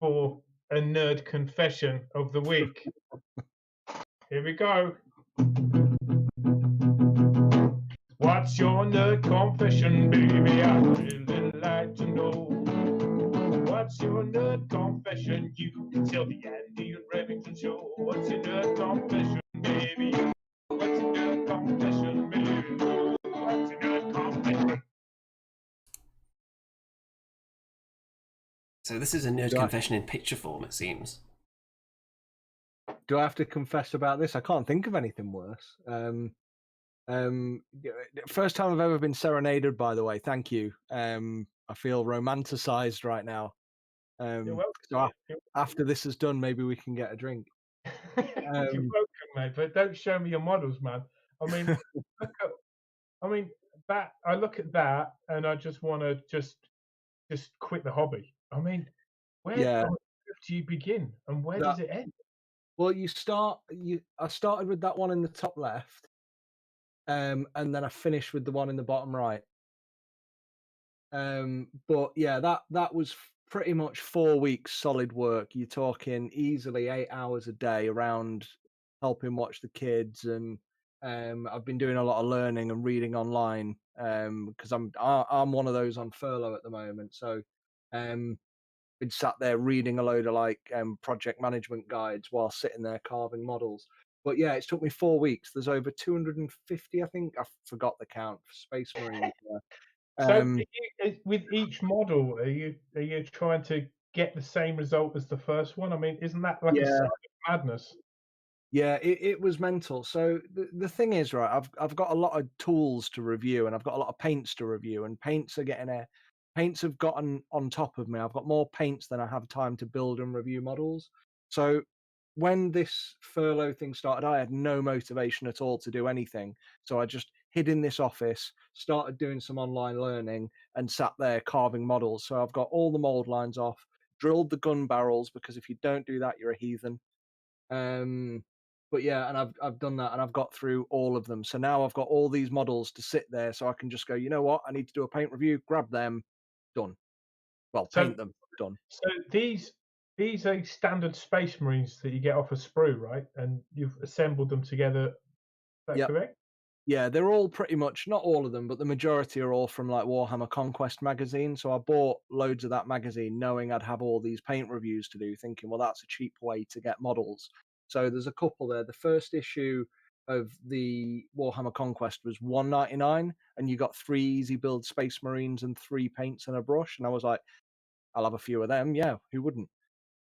for a nerd confession of the week. Here we go. What's your nerd confession, baby? I'd really like to know. What's your nerd confession? You can tell the Andy Rem Show. What's your nerd confession, baby? What's your nerd confession, baby? What's your nerd confession? So this is a nerd confession in picture form, it seems. Do I have to confess about this? I can't think of anything worse. First time I've ever been serenaded, by the way. Thank you. I feel romanticized right now. So after this is done, maybe we can get a drink. You're welcome, mate. But don't show me your models, man. I mean, I look at that and I just want to just quit the hobby. I mean, where do you begin and where does it end? Well, I started with that one in the top left, and then I finished with the one in the bottom right. But yeah, that was pretty much 4 weeks solid work. You're talking easily 8 hours a day around helping watch the kids, and I've been doing a lot of learning and reading online because I'm one of those on furlough at the moment. So been sat there reading a load of like project management guides while sitting there carving models. But yeah, it's took me 4 weeks. There's over 250, I think. I forgot the count for Space Marines. So with each model, are you trying to get the same result as the first one? I mean, isn't that like a Yeah. sign of madness? Yeah, it was mental. So the thing is, right, I've got a lot of tools to review, and I've got a lot of paints to review, and paints have gotten on top of me. I've got more paints than I have time to build and review models. So when this furlough thing started, I had no motivation at all to do anything. So I just hid in this office, started doing some online learning, and sat there carving models. So I've got all the mold lines off, drilled the gun barrels, because if you don't do that, you're a heathen. But yeah, and I've done that, and I've got through all of them. So now I've got all these models to sit there, so I can just go, you know what, I need to do a paint review, grab them, done. Well, So paint them, done. so these are standard Space Marines that you get off a sprue, right? And you've assembled them together. Is that Yeah, correct? yeah, they're all pretty much, not all of them, but the majority are all from like Warhammer Conquest magazine. So I bought loads of that magazine, knowing I'd have all these paint reviews to do, thinking, well, that's a cheap way to get models. So there's a couple there. The first issue of the Warhammer Conquest was $1.99, and you got 3 easy build Space Marines and 3 paints and a brush. And I was like, I'll have a few of them. Yeah, who wouldn't?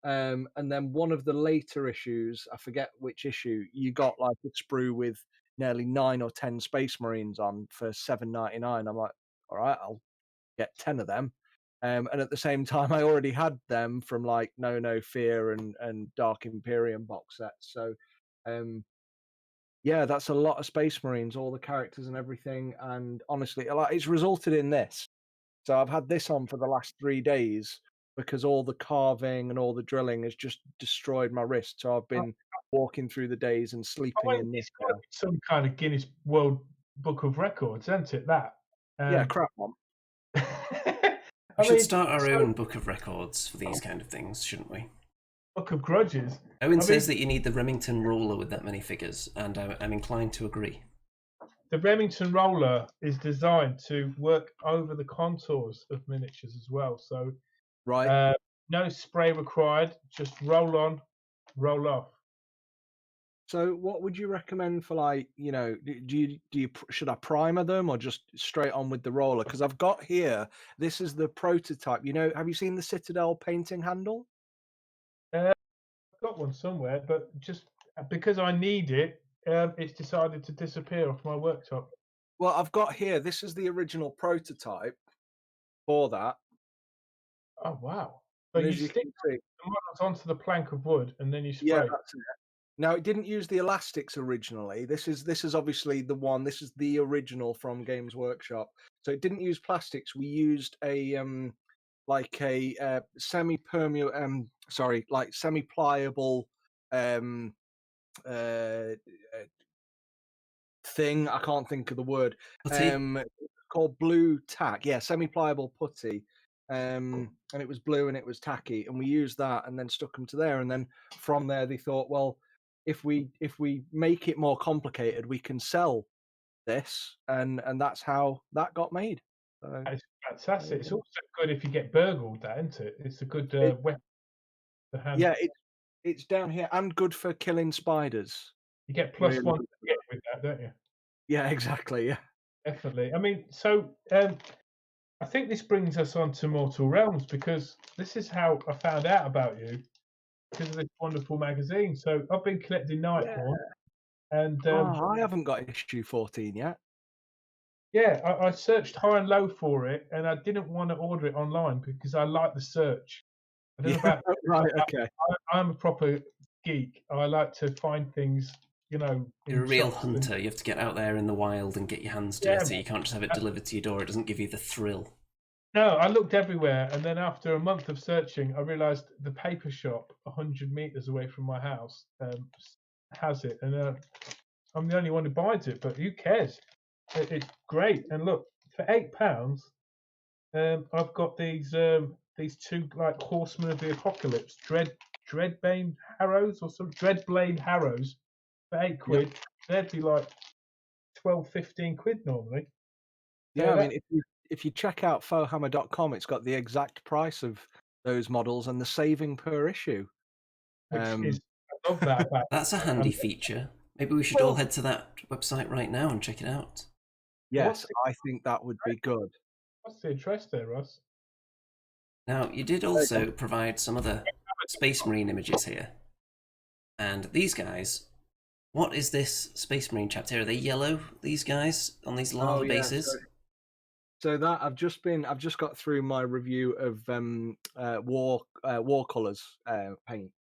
And then one of the later issues, I forget which issue, you got like a sprue with nearly 9 or 10 Space Marines on for $7.99. I'm like, all right, I'll get 10 of them. And at the same time, I already had them from like No Fear and Dark Imperium box sets. So um, yeah, that's a lot of Space Marines, all the characters and everything. And honestly, like, it's resulted in this. So I've had this on for the last 3 days because all the carving and all the drilling has just destroyed my wrist. So I've I been walking through the days and sleeping mean, in this it's got to now. be some kind of Guinness World Book of Records, isn't it? That. Yeah, crap one. We I should mean, start our so own book of records for these kind of things, shouldn't we? Book of Grudges. Owen I says mean, that you need the Remington ruler with that many figures, and I'm inclined to agree. the Remington roller is designed to work over the contours of miniatures as well. So Right. no spray required. Just roll on, roll off. So what would you recommend for, like, you know, should I primer them or just straight on with the roller? Because I've got here, this is the prototype. You know, have you seen the Citadel painting handle? I've got one somewhere, but just because I need it, it's decided to disappear off my worktop. Well, I've got here, this is the original prototype for that. Oh wow! So And you as you stick can see, the models onto the plank of wood and then you yeah, spray. that's it. Now, it didn't use the elastics originally. This is obviously the one. This is the original from Games Workshop. So it didn't use plastics. We used a like a semi-permeable, like semi-pliable um, uh, thing. I can't think of the word. Putty? Called blue tack. Yeah, semi-pliable putty. And it was blue and it was tacky, and we used that and then stuck them to there. And then from there, they thought, well, if we make it more complicated, we can sell this, and that's how that got made. So, It's fantastic. It's also good if you get burgled, that isn't it? It's a good it, weapon to hand. yeah, it's down here and good for killing spiders. You get Really plus one good for that. with that, don't you? Yeah, exactly. Yeah. Definitely. I mean, so I think this brings us on to Mortal Realms, because this is how I found out about you, because of this wonderful magazine. So I've been collecting Nightborn, and Oh, I haven't got issue 14 yet. yeah, I searched high and low for it, and I didn't want to order it online because I like the search. I don't know Yeah, about right. Okay. I'm a proper geek. I like to find things, you know, You're in a real shops and- hunter. You have to get out there in the wild and get your hands Yeah, dirty. You can't just have it delivered to your door. It doesn't give you the thrill. No, I looked everywhere, and then after a month of searching, I realised the paper shop 100 meters away from my house has it, and I'm the only one who buys it, but who cares? It's great. And look, for £8, I've got these two like horsemen of the apocalypse, Dreadbane Harrows or some Dreadblade Harrows for £8. They'd be like 12, 15 quid normally. Yeah, I mean, if you check out FauxHammer.com, it's got the exact price of those models and the saving per issue. Which is, I love that about That's a handy feature. Maybe we should all head to that website right now and check it out. Yes, I think that would be good. What's the address there, Russ? Now, you did also provide some other Space Marine images here. And these guys, what is this Space Marine chapter? Are they yellow, these guys, on these lava bases? So that I've just got through my review of war colors paint.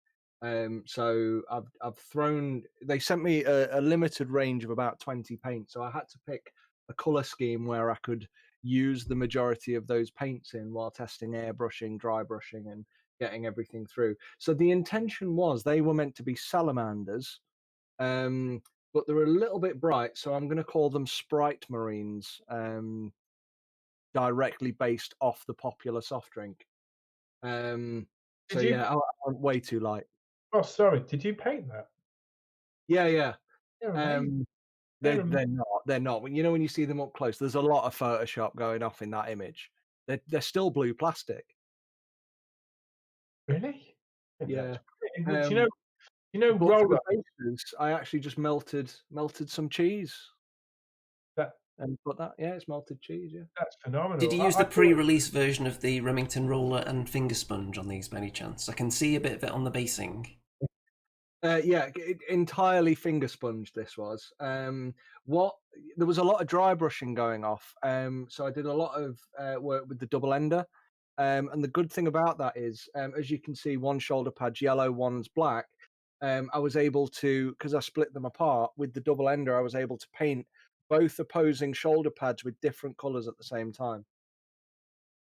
So I've thrown. They sent me a limited range of about 20 paints, so I had to pick a color scheme where I could use the majority of those paints in while testing airbrushing, dry brushing, and getting everything through. So the intention was they were meant to be salamanders, but they're a little bit bright, so I'm going to call them Sprite Marines, directly based off the popular soft drink. I'm way too light. Oh, sorry. Did you paint that? Yeah. They're They're not. You know, when you see them up close, there's a lot of Photoshop going off in that image. They're still blue plastic. Really? Yeah. You know, But for roller. the bases, I actually just melted some cheese. And put that, it's melted cheese. Yeah, that's phenomenal. Did you use the pre-release version of the Remington roller and finger sponge on these by any chance? I can see a bit of it on the basing. Entirely finger sponge. This was there was a lot of dry brushing going off. So I did a lot of work with the double ender. And the good thing about that is, as you can see, one shoulder pad's yellow, one's black. I was able to, because I split them apart with the double ender, I was able to paint both opposing shoulder pads with different colors at the same time.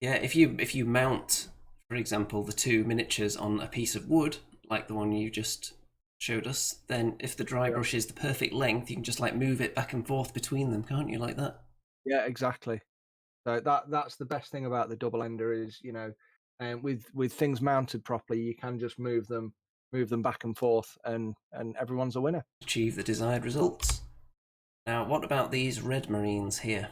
Yeah, if you mount, for example, the two miniatures on a piece of wood, like the one you just showed us, then if the dry brush is the perfect length, you can just like move it back and forth between them, can't you, like that? Yeah, exactly. So that's the best thing about the double ender is, you know, with things mounted properly, you can just move them back and forth, and everyone's a winner. Achieve the desired results. Now, what about these red Marines here?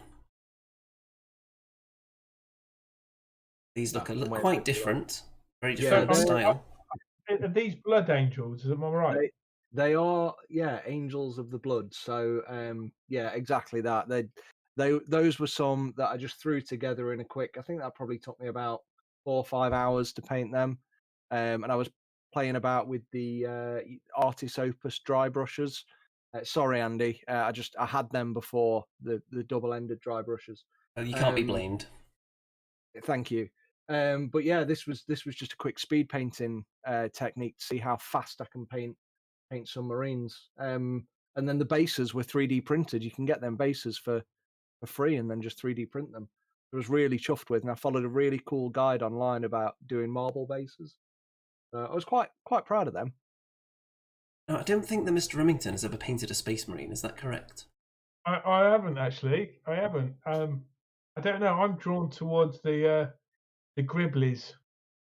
These look quite different, very different style. Are these blood angels? Am I right? They are, angels of the blood. So, exactly that. Those were some that I just threw together in a quick. I think that probably took me about 4 or 5 hours to paint them, and I was playing about with the Artis Opus dry brushes. Sorry, Andy. I had them before the double-ended dry brushes. Oh, you can't be blamed. Thank you. But yeah, this was just a quick speed painting technique to see how fast I can paint some Marines. And then the bases were 3D printed. You can get them bases for free and then just 3D print them. I was really chuffed with, and I followed a really cool guide online about doing marble bases. I was quite proud of them. No, I don't think that Mr. Remington has ever painted a Space Marine. Is that correct? I haven't actually. I haven't. I don't know. I'm drawn towards the Gribblies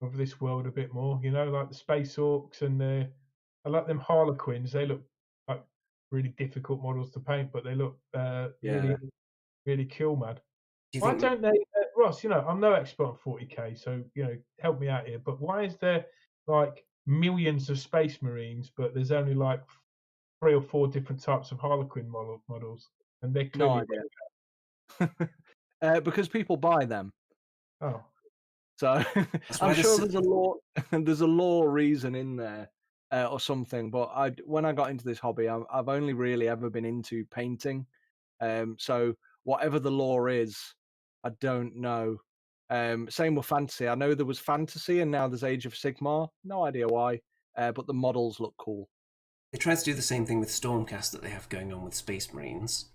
of this world a bit more. You know, like the Space Orcs and I like them Harlequins. They look like really difficult models to paint, but they look really, really cool, man. Why don't they, Ross? You know, I'm no expert on 40k, so you know, help me out here. But why is there like millions of Space Marines, but there's only like 3 or 4 different types of Harlequin models, and they're clearly because people buy them. Oh, so I'm sure there's a law reason in there or something. But when I got into this hobby, I've only really ever been into painting. So whatever the law is, I don't know. Same with fantasy. I know there was fantasy, and now there's Age of Sigmar. No idea why, but the models look cool. They try to do the same thing with Stormcast that they have going on with Space Marines.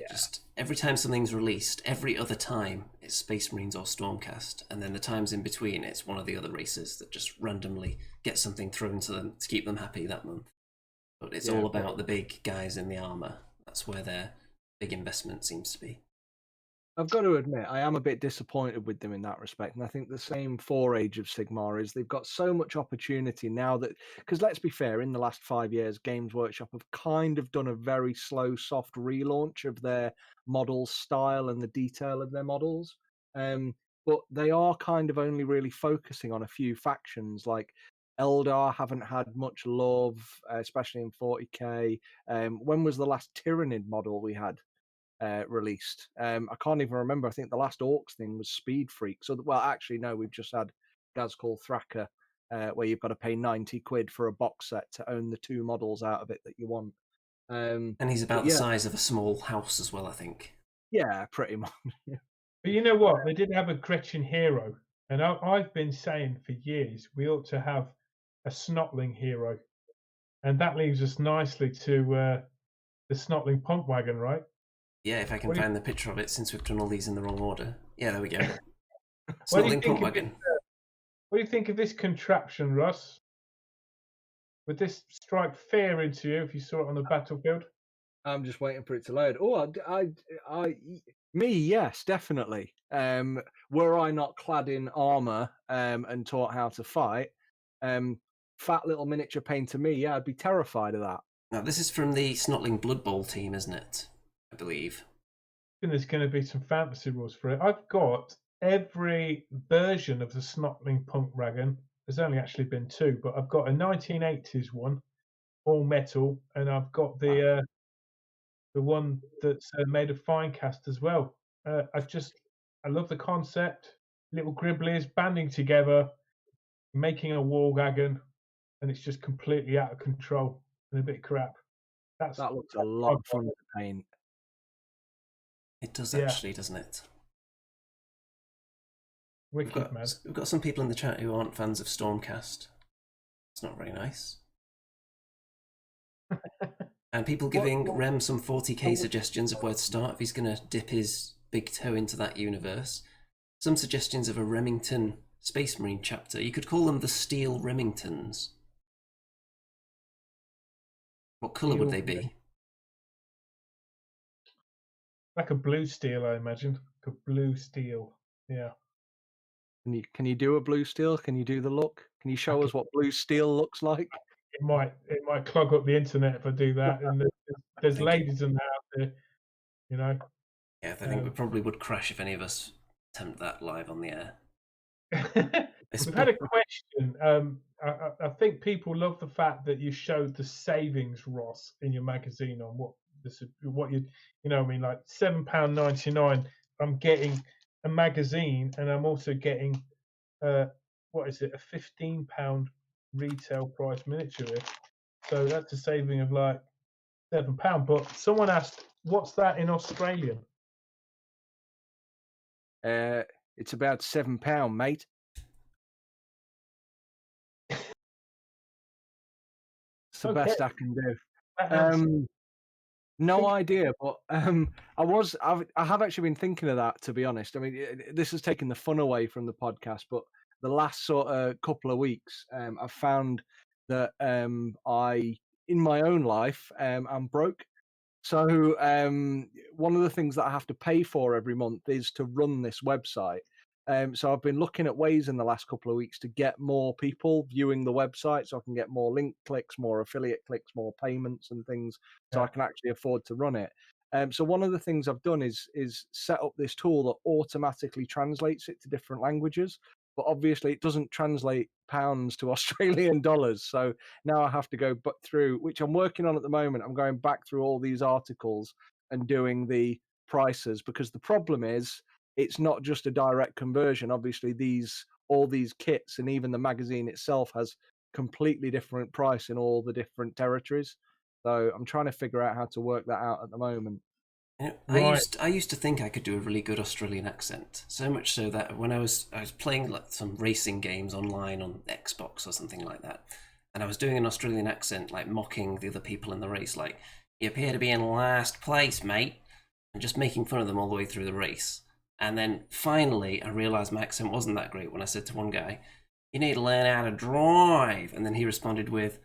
Just every time something's released, every other time it's Space Marines or Stormcast, and then the times in between it's one of the other races that just randomly get something thrown to them to keep them happy that month. But it's all about the big guys in the armor. That's where their big investment seems to be. I've got to admit, I am a bit disappointed with them in that respect. And I think the same for Age of Sigmar is they've got so much opportunity now that, because let's be fair, in the last 5 years, Games Workshop have kind of done a very slow, soft relaunch of their model style and the detail of their models. But they are kind of only really focusing on a few factions, like Eldar haven't had much love, especially in 40k. When was the last Tyrannid model we had released? I can't even remember. I think the last Orcs thing was Speed Freak. So, well, actually, no, we've just had Gazcall Thraka, where you've got to pay 90 quid for a box set to own the 2 models out of it that you want. And he's about the size of a small house as well, I think. Yeah, pretty much. But you know what? They did have a Gretchen hero, and I've been saying for years we ought to have a Snotling hero, and that leads us nicely to the Snotling pump wagon, right? Yeah, if I can find the picture of it, since we've done all these in the wrong order. Yeah, there we go. What do you Snotling pump wagon. What do you think of this contraption, Russ? Would this strike fear into you if you saw it on the battlefield? I'm just waiting for it to load. Oh, me, yes, definitely. Were I not clad in armor and taught how to fight, fat little miniature painter me, yeah, I'd be terrified of that. Now, this is from the Snotling Blood Bowl team, isn't it? I believe. And there's going to be some fantasy rules for it. I've got every version of the Snotling pump wagon. There's only actually been 2, but I've got a 1980s one, all metal, and I've got the one that's made of fine cast as well. I love the concept. Little Gribblies banding together, making a war wagon, and it's just completely out of control and a bit crap. That looks a lot of fun to paint. It does actually, doesn't it? Wicked, man. We've got some people in the chat who aren't fans of Stormcast. It's not very nice. And people giving Rem some 40k suggestions of where to start if he's going to dip his big toe into that universe. Some suggestions of a Remington Space Marine chapter. You could call them the Steel Remingtons. What colour would they be? Like a blue steel, I imagine. Like a blue steel. Yeah. Can you do a blue steel? Can you do the look? Can you show us what blue steel looks like? It might clog up the internet if I do that. And there's ladies in the house there, you know. Yeah, I think we probably would crash if any of us attempt that live on the air. We've had a question. I think people love the fact that you showed the savings, Ross, in your magazine on what you know. I mean, like £7.99. I'm getting a magazine, and I'm also getting what is it? A £15 retail price miniature. So that's a saving of like £7. But someone asked, "What's that in Australian?" It's about £7, mate. It's the best I can do. No idea, but I have actually been thinking of that, to be honest. I mean, this has taken the fun away from the podcast, but the last sort of couple of weeks, I've found that in my own life, I'm broke. So one of the things that I have to pay for every month is to run this website. So I've been looking at ways in the last couple of weeks to get more people viewing the website so I can get more link clicks, more affiliate clicks, more payments and things, so I can actually afford to run it. So one of the things I've done is set up this tool that automatically translates it to different languages. But obviously it doesn't translate pounds to Australian dollars. So now I have to go through, which I'm working on at the moment. I'm going back through all these articles and doing the prices, because the problem is it's not just a direct conversion. Obviously all these kits and even the magazine itself has completely different price in all the different territories. So I'm trying to figure out how to work that out at the moment. You know, I used to think I could do a really good Australian accent, so much so that when I was playing like some racing games online on Xbox or something like that, and I was doing an Australian accent, like mocking the other people in the race, like, "You appear to be in last place, mate," and just making fun of them all the way through the race. And then finally I realised my accent wasn't that great when I said to one guy, "You need to learn how to drive," and then he responded with,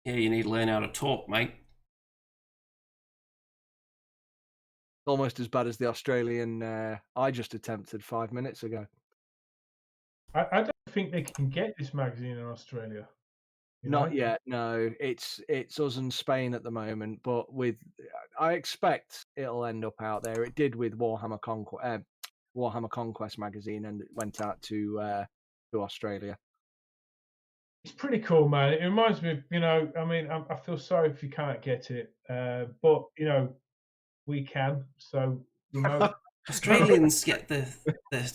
"Yeah, you need to learn how to talk, mate." almost as bad as the Australian I just attempted 5 minutes ago. I don't think they can get this magazine in Australia. You Not know? yet, no. It's us and Spain at the moment, but I expect it'll end up out there. It did with Warhammer Conquest magazine, and it went out to Australia. It's pretty cool, man. It reminds me of, I mean, I feel sorry if you can't get it, but we can. So remote. Australians get the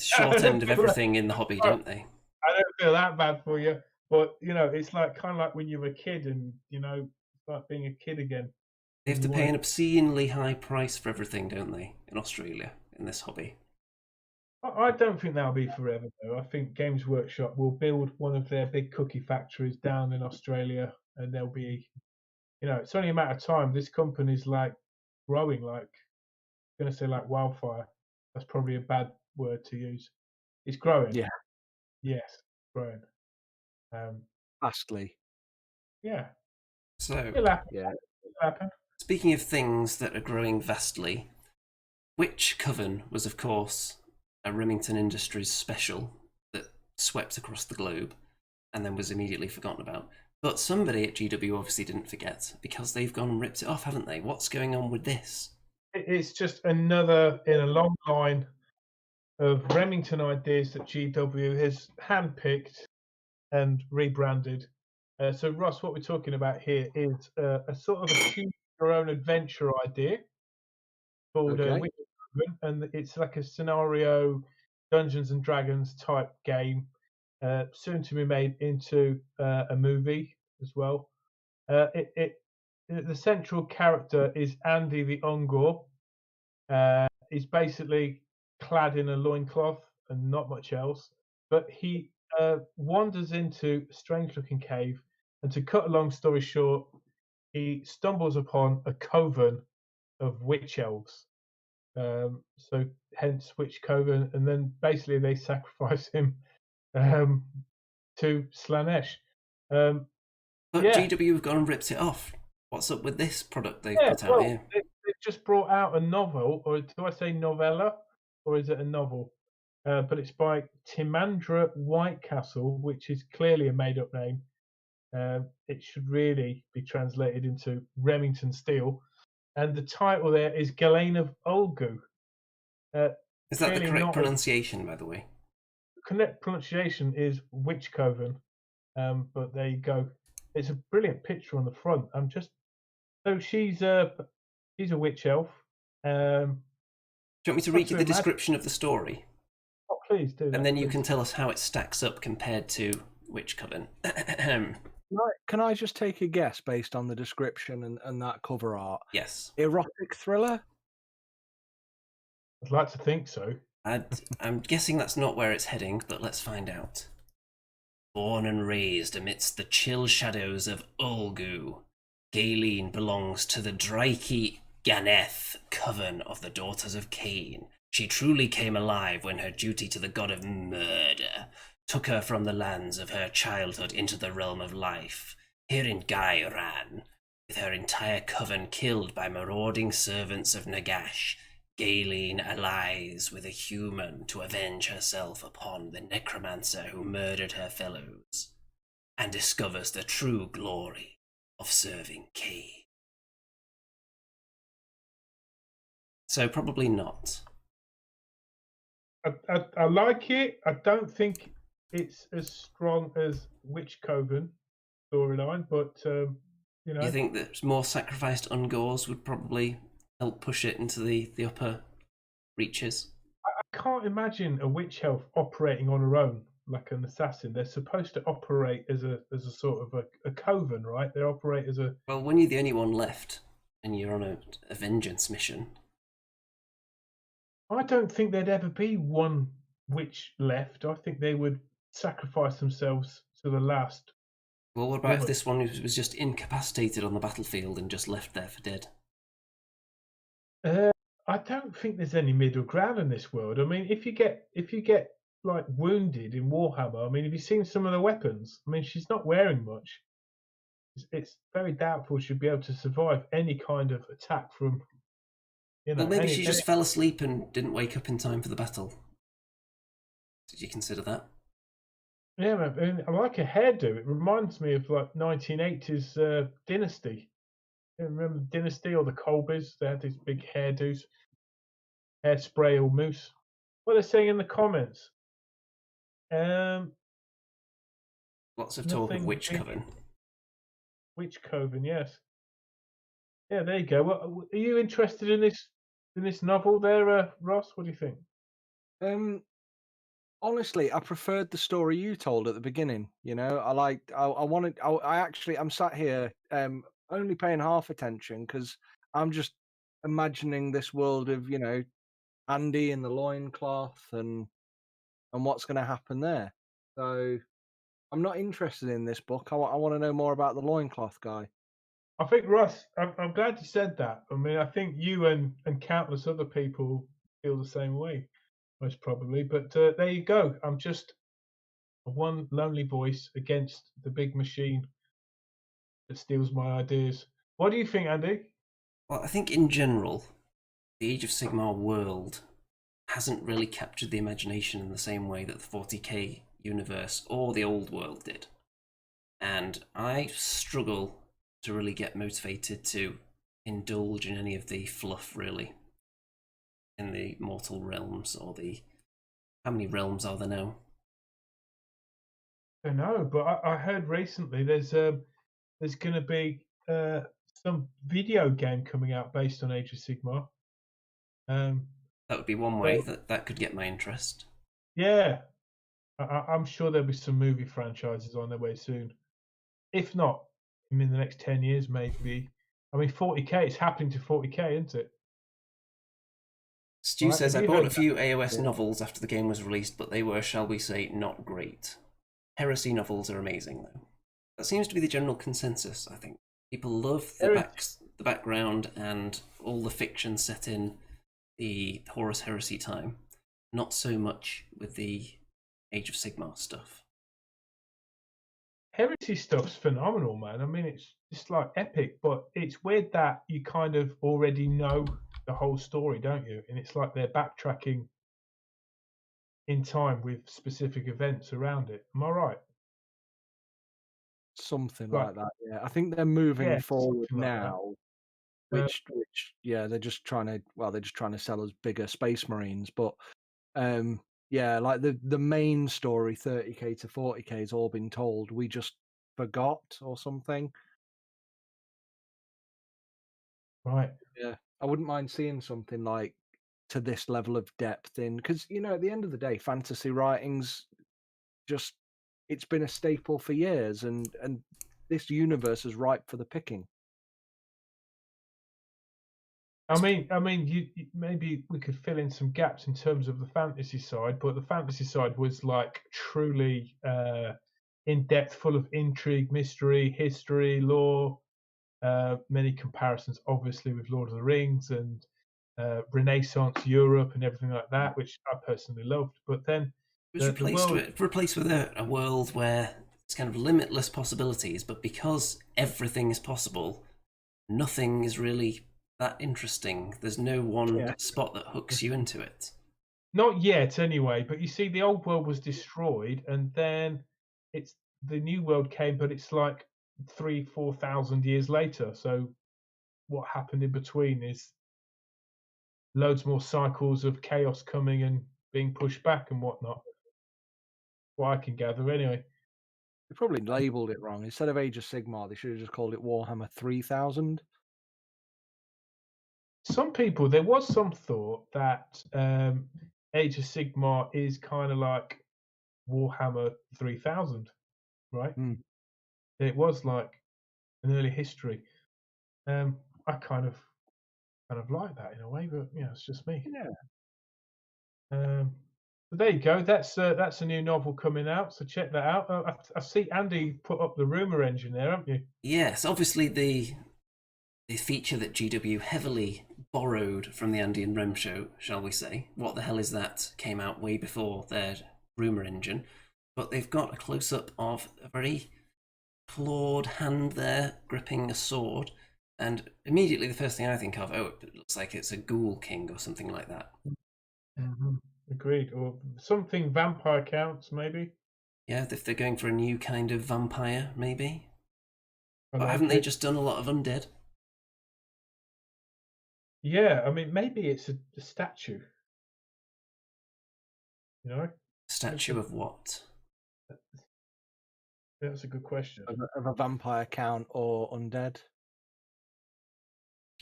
short end of everything in the hobby, don't they? I don't feel that bad for you, but it's like kind of like when you were a kid, and it's like being a kid again. They have to pay an obscenely high price for everything, don't they, in Australia, in this hobby? I don't think that'll be forever, though. I think Games Workshop will build one of their big cookie factories down in Australia, and there'll be, it's only a matter of time. This company's like growing, like, I'm going to say like wildfire. That's probably a bad word to use. It's growing. Yeah, Yes, growing. fastly. Yeah. So, It'll happen. Yeah. It'll happen. Speaking of things that are growing vastly, Witch Coven was, of course, a Remington Industries special that swept across the globe and then was immediately forgotten about. But somebody at GW obviously didn't forget, because they've gone and ripped it off, haven't they? What's going on with this? It's just another in a long line of Remington ideas that GW has handpicked and rebranded. So, Ross, what we're talking about here is a sort of a choose your own adventure idea called Okay. Witch Coven, and it's like a scenario Dungeons and Dragons type game, soon to be made into a movie as well. The central character is Andy the Ungor. He's basically clad in a loincloth and not much else, but he wanders into a strange-looking cave, and to cut a long story short, he stumbles upon a coven of witch elves. So hence Witch Coven, and then basically they sacrifice him to Slanesh. But Yeah. GW have gone and ripped it off. What's up with this product they've Yeah, put out here? they've just brought out a novel, or do I say novella, or is it a novel? But it's by Timandra Whitecastle, which is clearly a made-up name. It should really be translated into Remington Steel, and the title there is Galen of Olgu. Is that the clearly correct not- pronunciation, by the way? Correct pronunciation is Witch Coven, but there you go. It's a brilliant picture on the front. So she's a witch elf. Do you want me to read you the imagine. description of the story? Oh, please do that. And then you please. can tell us how it stacks up compared to Witch Coven. Can I just take a guess based on the description and that cover art? Yes. Erotic thriller? I'd like to think so. I'm guessing that's not where it's heading, but let's find out. Born and raised amidst the chill shadows of Olgu, Galen belongs to the Drykey Ganeth coven of the Daughters of Cain. She truly came alive when her duty to the god of murder took her from the lands of her childhood into the realm of life. Here in Gairan, with her entire coven killed by marauding servants of Nagash, Galen allies with a human to avenge herself upon the necromancer who murdered her fellows, and discovers the true glory of serving Cain. So probably not. I like it. I don't think it's as strong as Witch Coven storyline, but You think that more sacrificed Ungors would probably help push it into the upper reaches? I can't imagine a witch elf operating on her own like an assassin. They're supposed to operate as a sort of a coven, right? They operate as a. Well, when you're the only one left and you're on a vengeance mission. I don't think there'd ever be one witch left. I think they would sacrifice themselves to the last. Well, what about if this one was just incapacitated on the battlefield and just left there for dead? I don't think there's any middle ground in this world. I mean, if you get like wounded in Warhammer, I mean, have you seen some of the weapons? I mean, she's not wearing much. It's very doubtful she'd be able to survive any kind of attack from You know, Well, maybe she just fell asleep and didn't wake up in time for the battle. Did you consider that? yeah, man, I like her hairdo. It reminds me of like 1980s Dynasty. You remember Dynasty or the Colbys? They had these big hairdos, hairspray or mousse. What are they saying in the comments? Lots of talk of witch big. coven. Witch coven, yes. Yeah, there you go. Well, are you interested in this novel there, Ross? What do you think? Honestly, I preferred the story you told at the beginning. You know, I'm sat here, only paying half attention because I'm just imagining this world of, you know, Andy in the loincloth and what's going to happen there. So I'm not interested in this book. I want to know more about the loincloth guy. I think, Ross, I'm glad you said that. I mean, I think you and countless other people feel the same way, most probably. But there you go. I'm just one lonely voice against the big machine that steals my ideas. What do you think, Andy? Well, I think in general, the Age of Sigmar world hasn't really captured the imagination in the same way that the 40k universe or the old world did. And I struggle to really get motivated to indulge in any of the fluff, really, in the mortal realms or the... How many realms are there now? I don't know, but I heard recently there's going to be some video game coming out based on Age of Sigmar. That would be one way that could get my interest. Yeah, I'm sure there'll be some movie franchises on their way soon. If not, I mean, the next 10 years, maybe. I mean, 40k, it's happening to 40k, isn't it? Stu says, I bought a few AOS novels after the game was released, but they were, shall we say, not great. Heresy novels are amazing, though. That seems to be the general consensus, I think. People love the background and all the fiction set in the Horus Heresy time. Not so much with the Age of Sigmar stuff. Heresy stuff's phenomenal, man. I mean, it's just like epic, but it's weird that you kind of already know the whole story, don't you? And it's like they're backtracking in time with specific events around it. Am I right? Something like that, yeah. I think they're moving forward now, which they're just trying to sell us bigger Space Marines, but yeah, like the main story, 30k to 40k, has all been told. We just forgot or something. Right. Yeah, I wouldn't mind seeing something like to this level of depth in, because you know, at the end of the day, fantasy writing's just, it's been a staple for years, and this universe is ripe for the picking. I mean, you maybe we could fill in some gaps in terms of the fantasy side, but the fantasy side was like truly in depth, full of intrigue, mystery, history, lore. Many comparisons, obviously, with Lord of the Rings and Renaissance Europe and everything like that, which I personally loved. But then it was replaced with a world where it's kind of limitless possibilities, but because everything is possible, nothing is really that interesting. There's no one spot that hooks you into it. Not yet, anyway. But you see, the old world was destroyed, and then the new world came, but it's like 3,000-4,000 years later. So what happened in between is loads more cycles of chaos coming and being pushed back and whatnot. What I can gather, anyway. They probably labelled it wrong. Instead of Age of Sigmar, they should have just called it Warhammer 3000. Some people, there was some thought that Age of Sigmar is kind of like Warhammer 3000, right? It was like an early history. I kind of like that in a way, but it's just me. Yeah. But there you go. That's a new novel coming out, so check that out. I see Andy put up the rumor engine there, haven't you? Yes, obviously the feature that GW heavily borrowed from the Andy and Rem Show, shall we say. What the hell is that? Came out way before their rumor engine, but they've got a close-up of a very clawed hand there gripping a sword, And immediately the first thing I think of, oh, it looks like it's a ghoul king or something like that. Mm-hmm. Agreed. Or something vampire counts, maybe. Yeah, if they're going for a new kind of vampire, maybe. I But like haven't they it. just done a lot of undead? Yeah, I mean, maybe it's a statue. You know, Statue of what? that's a good question. Of a vampire count or undead.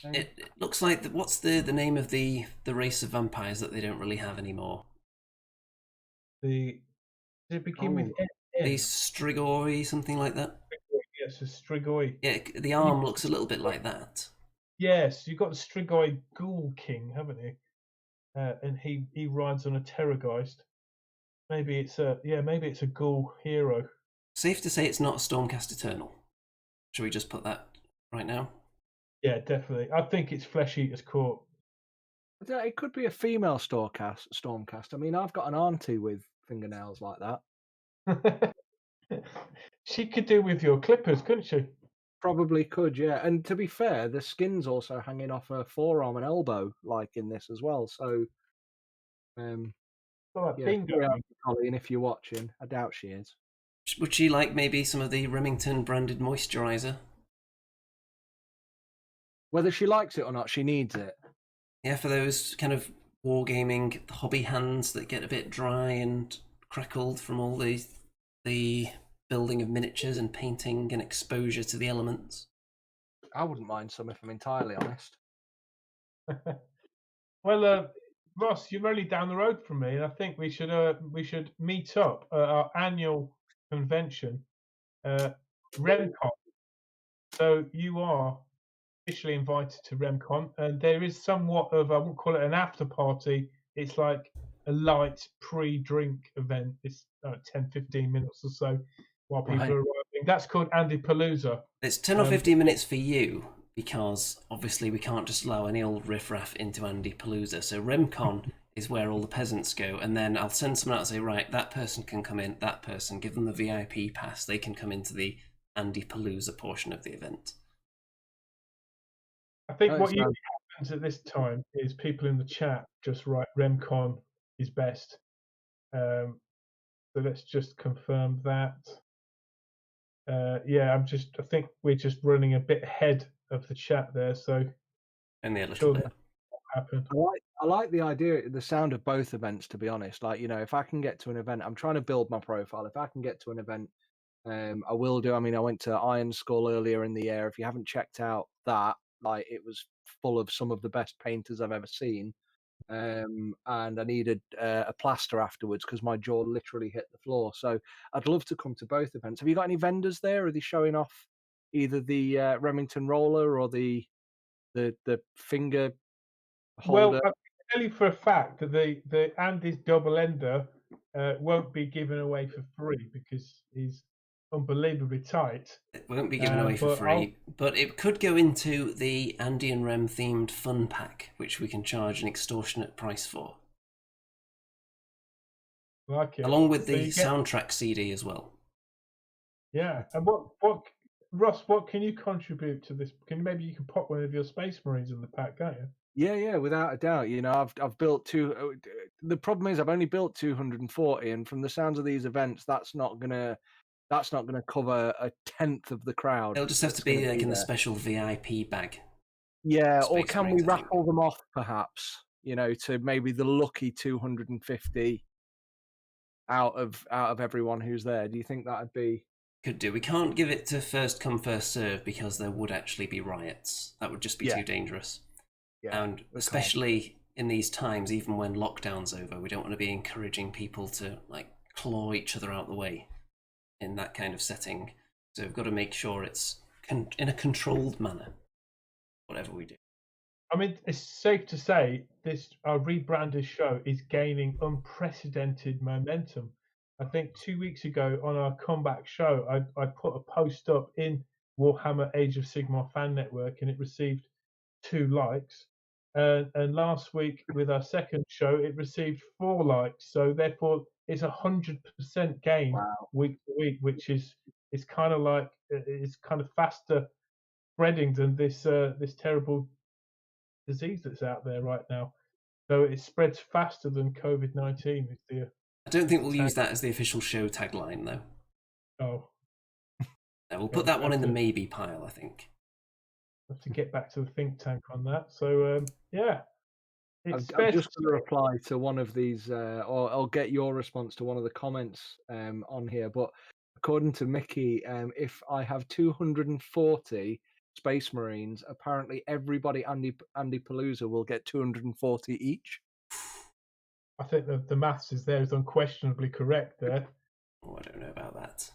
It looks like what's the name of the race of vampires that they don't really have anymore? Does it begin with N? The Strigoi, something like that. Yes, a Strigoi. Yeah, the arm looks a little bit like that. Yes, you've got the Strigoi Ghoul King, haven't you? And he rides on a Terrorgeist. Maybe it's a Ghoul hero. Safe to say it's not a Stormcast Eternal. Shall we just put that right now? Yeah, definitely. I think it's Flesh Eater's Court. It could be a female Stormcast. I mean, I've got an auntie with fingernails like that. She could do with your clippers, couldn't she? Probably could, yeah. And to be fair, the skin's also hanging off her forearm and elbow, like in this as well. So, Bingo. Colleen, if you're watching, I doubt she is. Would she like maybe some of the Remington branded moisturiser? Whether she likes it or not, she needs it. Yeah, for those kind of wargaming hobby hands that get a bit dry and crackled from all the building of miniatures and painting and exposure to the elements. I wouldn't mind some if I'm entirely honest. Well, Ross, you're only down the road from me, and I think we should meet up at our annual convention, RemCon. So you are officially invited to RemCon, and there is somewhat of, I wouldn't call it an after party. It's like a light pre-drink event. It's 10, 15 minutes or so while people are arriving. That's called Andy Palooza. It's 10 or 15 minutes for you, because obviously we can't just allow any old riffraff into Andy Palooza. So RemCon is where all the peasants go, and then I'll send someone out and say, right, that person can come in, that person, give them the VIP pass, they can come into the Andy Palooza portion of the event. I think what usually happens at this time is people in the chat just write RemCon is best. So let's just confirm that. I think we're just running a bit ahead of the chat there, so only a little bit. Happen. I like the idea, the sound of both events, to be honest. Like, if I can get to an event, I'm trying to build my profile. If I can get to an event, I will do. I mean, I went to Iron Skull earlier in the year. If you haven't checked out that, like, it was full of some of the best painters I've ever seen. And I needed a plaster afterwards because my jaw literally hit the floor. So I'd love to come to both events. Have you got any vendors there? Are they showing off either the Remington roller or the finger holder? Well, I can tell you for a fact that the Andy's double ender won't be given away for free because he's unbelievably tight. It won't be given away for free, but it could go into the Andy and Rem themed fun pack, which we can charge an extortionate price for. Like it. Along with the soundtrack CD as well. Yeah, and what Ross, what can you contribute to this? Maybe you can pop one of your Space Marines in the pack, can't you? Yeah, without a doubt. I've built two. The problem is I've only built 240, and from the sounds of these events, that's not gonna cover a tenth of the crowd. They'll just have to be like in the special VIP bag. Yeah, or can we raffle them off, perhaps? To maybe the lucky 250 out of everyone who's there. Do you think that'd be? Could do. We can't give it to first come first serve because there would actually be riots. That would just be too dangerous. Yeah, and especially in these times, even when lockdown's over, we don't want to be encouraging people to claw each other out the way in that kind of setting. So we've got to make sure it's in a controlled manner, whatever we do. I mean, it's safe to say our rebranded show is gaining unprecedented momentum. I think 2 weeks ago on our comeback show, I put a post up in Warhammer Age of Sigmar fan network, and it received 2 likes. And last week with our second show, it received 4 likes. So therefore, it's 100% gain week to week, which is kind of faster spreading than this this terrible disease that's out there right now. So it spreads faster than COVID-19. I don't think we'll use that as the official show tagline, though. Oh, No, we'll put that one in the maybe pile, I think. Have to get back to the think tank on that. So yeah, I'm just going to reply to one of these, or I'll get your response to one of the comments on here. But according to Mickey, if I have 240 Space Marines, apparently everybody Andy Palooza will get 240 each. I think the maths is there is unquestionably correct there. Oh, I don't know about that.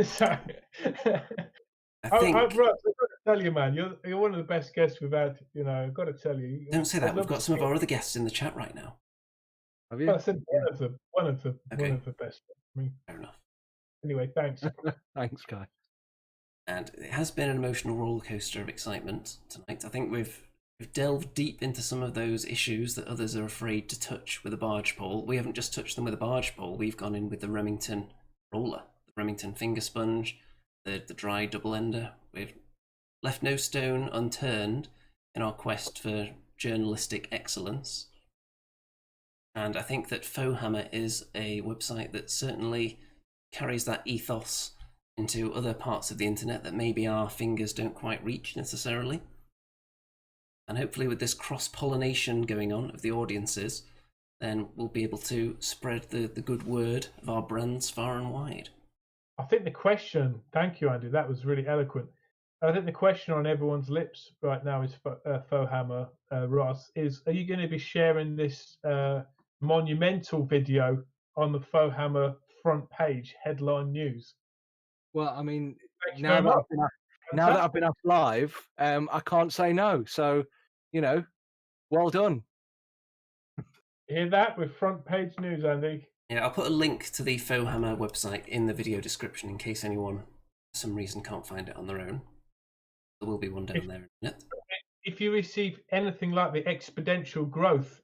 So, I think. Ross, I've got to tell you, man, you're one of the best guests we've had. You know, I've got to tell you. Don't say that. We've got some of our other guests in the chat right now. Have you? Well, I said one of the best. I mean, fair enough. Anyway, thanks. Thanks, Kai. And it has been an emotional roller coaster of excitement tonight. I think we've delved deep into some of those issues that others are afraid to touch with a barge pole. We haven't just touched them with a barge pole. We've gone in with the Remington roller, the Remington finger sponge, the dry double ender. We've left no stone unturned in our quest for journalistic excellence. And I think that Foehammer is a website that certainly carries that ethos into other parts of the internet that maybe our fingers don't quite reach necessarily. And hopefully with this cross-pollination going on of the audiences, then we'll be able to spread the good word of our brands far and wide. I think the question, thank you, Andy, that was really eloquent. I think the question on everyone's lips right now is, Foehammer, Ross, is are you going to be sharing this monumental video on the Foehammer front page headline news? Well, I mean, now that I've been asked live, I can't say no. So, you know, well done. Hear that with front page news, Andy? Yeah, I'll put a link to the Foehammer website in the video description in case anyone, for some reason, can't find it on their own. There will be one down there in a minute. If you receive anything like the exponential growth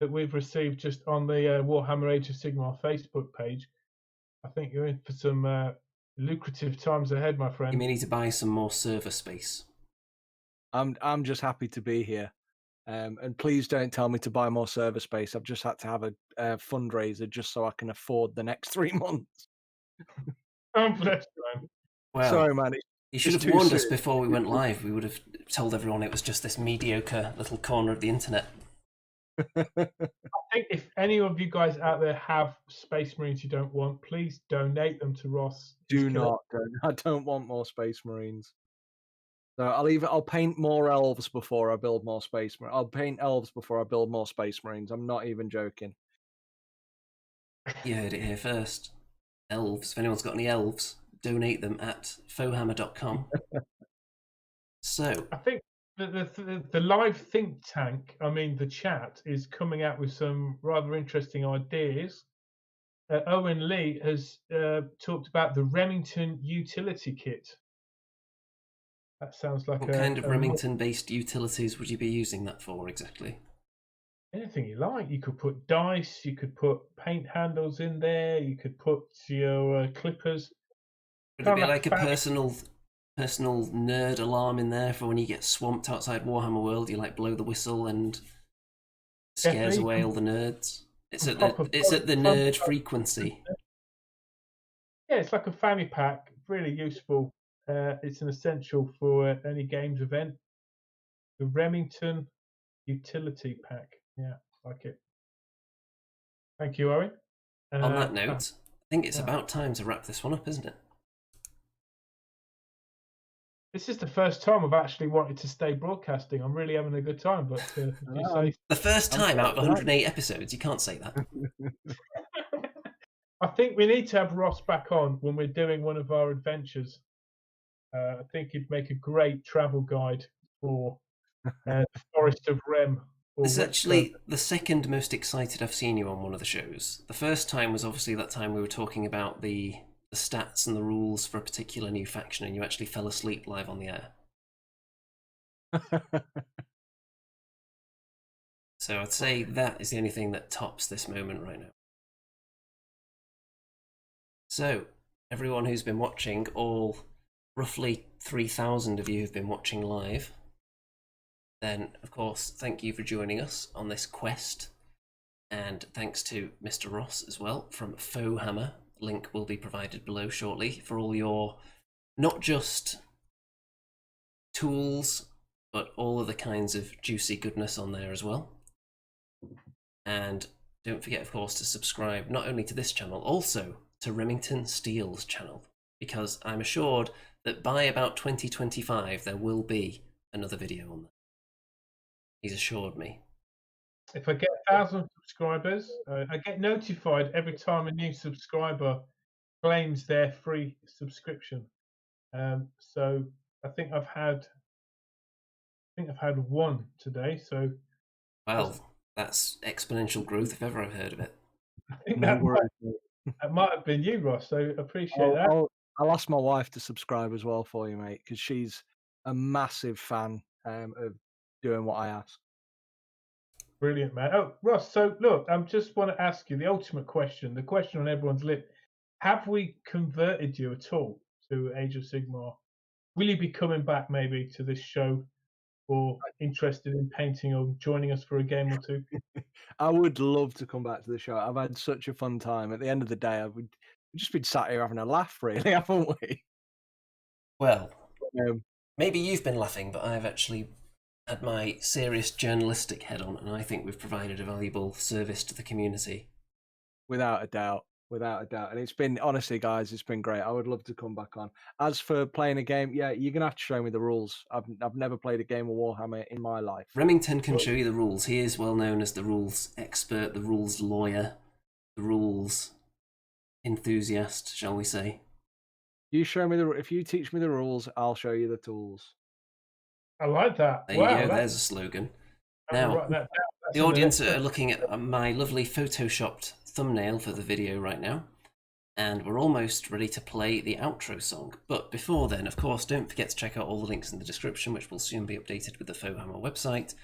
that we've received just on the Warhammer Age of Sigmar Facebook page, I think you're in for some lucrative times ahead, my friend. You may need to buy some more server space. I'm just happy to be here. And please don't tell me to buy more server space. I've just had to have a fundraiser just so I can afford the next 3 months. Oh, bless you, man. Well, sorry, man. You should have warned us before we went live. We would have told everyone it was just this mediocre little corner of the internet. I think if any of you guys out there have Space Marines you don't want, please donate them to Ross. Do not. I don't want more Space Marines. So I'll paint more elves before I build more Space Marines. I'll paint elves before I build more Space Marines. I'm not even joking. You heard it here first. Elves. If anyone's got any elves, donate them at FauxHammer.com. So I think the live think tank, I mean the chat, is coming out with some rather interesting ideas. Owen Lee has talked about the Remington utility kit. That sounds like what kind of Remington-based utilities would you be using that for exactly? Anything you like. You could put dice, you could put paint handles in there, you could put your clippers. Would it be like a personal nerd alarm in there for when you get swamped outside Warhammer World? You like blow the whistle and scares away all the nerds. It's at the nerd frequency. Yeah, it's like a fanny pack. Really useful. It's an essential for any games event. The Remington utility pack. Yeah, like it. Thank you, Owen. On that note, I think it's about time to wrap this one up, isn't it? This is the first time I've actually wanted to stay broadcasting. I'm really having a good time. But the first time out of 108 episodes, you can't say that. I think we need to have Ross back on when we're doing one of our adventures. I think he'd make a great travel guide for the Forest of Rem. This is actually the second most excited I've seen you on one of the shows. The first time was obviously that time we were talking about the stats and the rules for a particular new faction, and you actually fell asleep live on the air. So I'd say that is the only thing that tops this moment right now. So, everyone who's been watching, all roughly 3,000 of you have been watching live, then of course thank you for joining us on this quest, and thanks to Mr. Ross as well from FauxHammer. Link will be provided below shortly for all your not just tools but all of the kinds of juicy goodness on there as well. And don't forget, of course, to subscribe not only to this channel, also to Remington Steele's channel, because I'm assured that by about 2025 there will be another video on that. He's assured me. If I get 1,000 subscribers, I get notified every time a new subscriber claims their free subscription. So I think I've had one today. So well, that's exponential growth if ever I've heard of it. I think No worries. that might have been you, Ross. So appreciate that. I'll ask my wife to subscribe as well for you, mate, because she's a massive fan of doing what I ask. Brilliant, man. Oh, Ross, so look, I just want to ask you the ultimate question, the question on everyone's lip. Have we converted you at all to Age of Sigmar? Will you be coming back maybe to this show, or interested in painting, or joining us for a game or two? I would love to come back to the show. I've had such a fun time. At the end of the day, we've just been sat here having a laugh, really, haven't we? Well, maybe you've been laughing, but I've actually had my serious journalistic head on, and I think we've provided a valuable service to the community. Without a doubt. And it's been, honestly, guys, it's been great. I would love to come back on. As for playing a game, yeah, you're going to have to show me the rules. I've never played a game of Warhammer in my life. Remington can show you the rules. He is well known as the rules expert, the rules lawyer, the rules enthusiast, shall we say. You show me if you teach me the rules, I'll show you the tools. I like that. There you go, there's a slogan. Now, the audience are looking at my lovely photoshopped thumbnail for the video right now, and we're almost ready to play the outro song. But before then, of course, don't forget to check out all the links in the description, which will soon be updated with the FauxHammer website.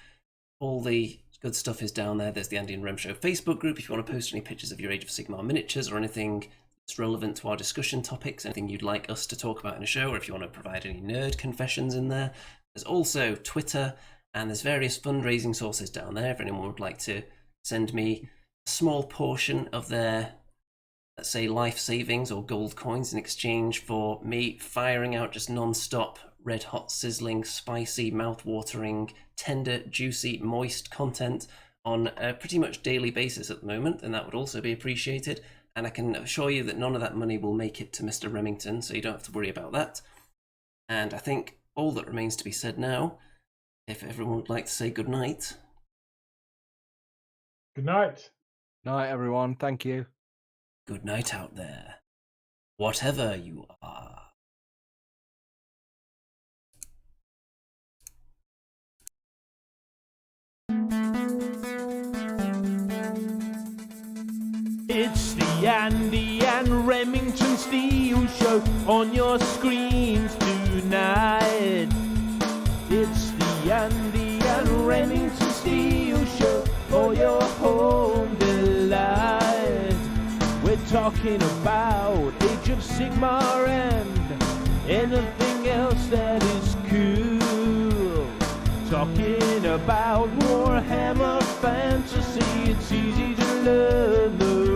All the good stuff is down there. There's the Andy Rem Show Facebook group if you want to post any pictures of your Age of Sigmar miniatures or anything that's relevant to our discussion topics, anything you'd like us to talk about in a show, or if you want to provide any nerd confessions in there. There's also Twitter, and there's various fundraising sources down there if anyone would like to send me a small portion of their, let's say, life savings or gold coins in exchange for me firing out just non-stop red hot, sizzling, spicy, mouth-watering, tender, juicy, moist content on a pretty much daily basis at the moment, and that would also be appreciated. And I can assure you that none of that money will make it to Mr. Remington, so you don't have to worry about that. And I think all that remains to be said now, if everyone would like to say good night. Good night. Night, everyone. Thank you. Good night out there, whatever you are. It's the Andy and Remington Steele Show on your screens tonight. It's the Andy and Remington Steele Show for your home delight. We're talking about Age of Sigmar and anything else that is cool. Talking about Warhammer fantasy, it's easy to learn the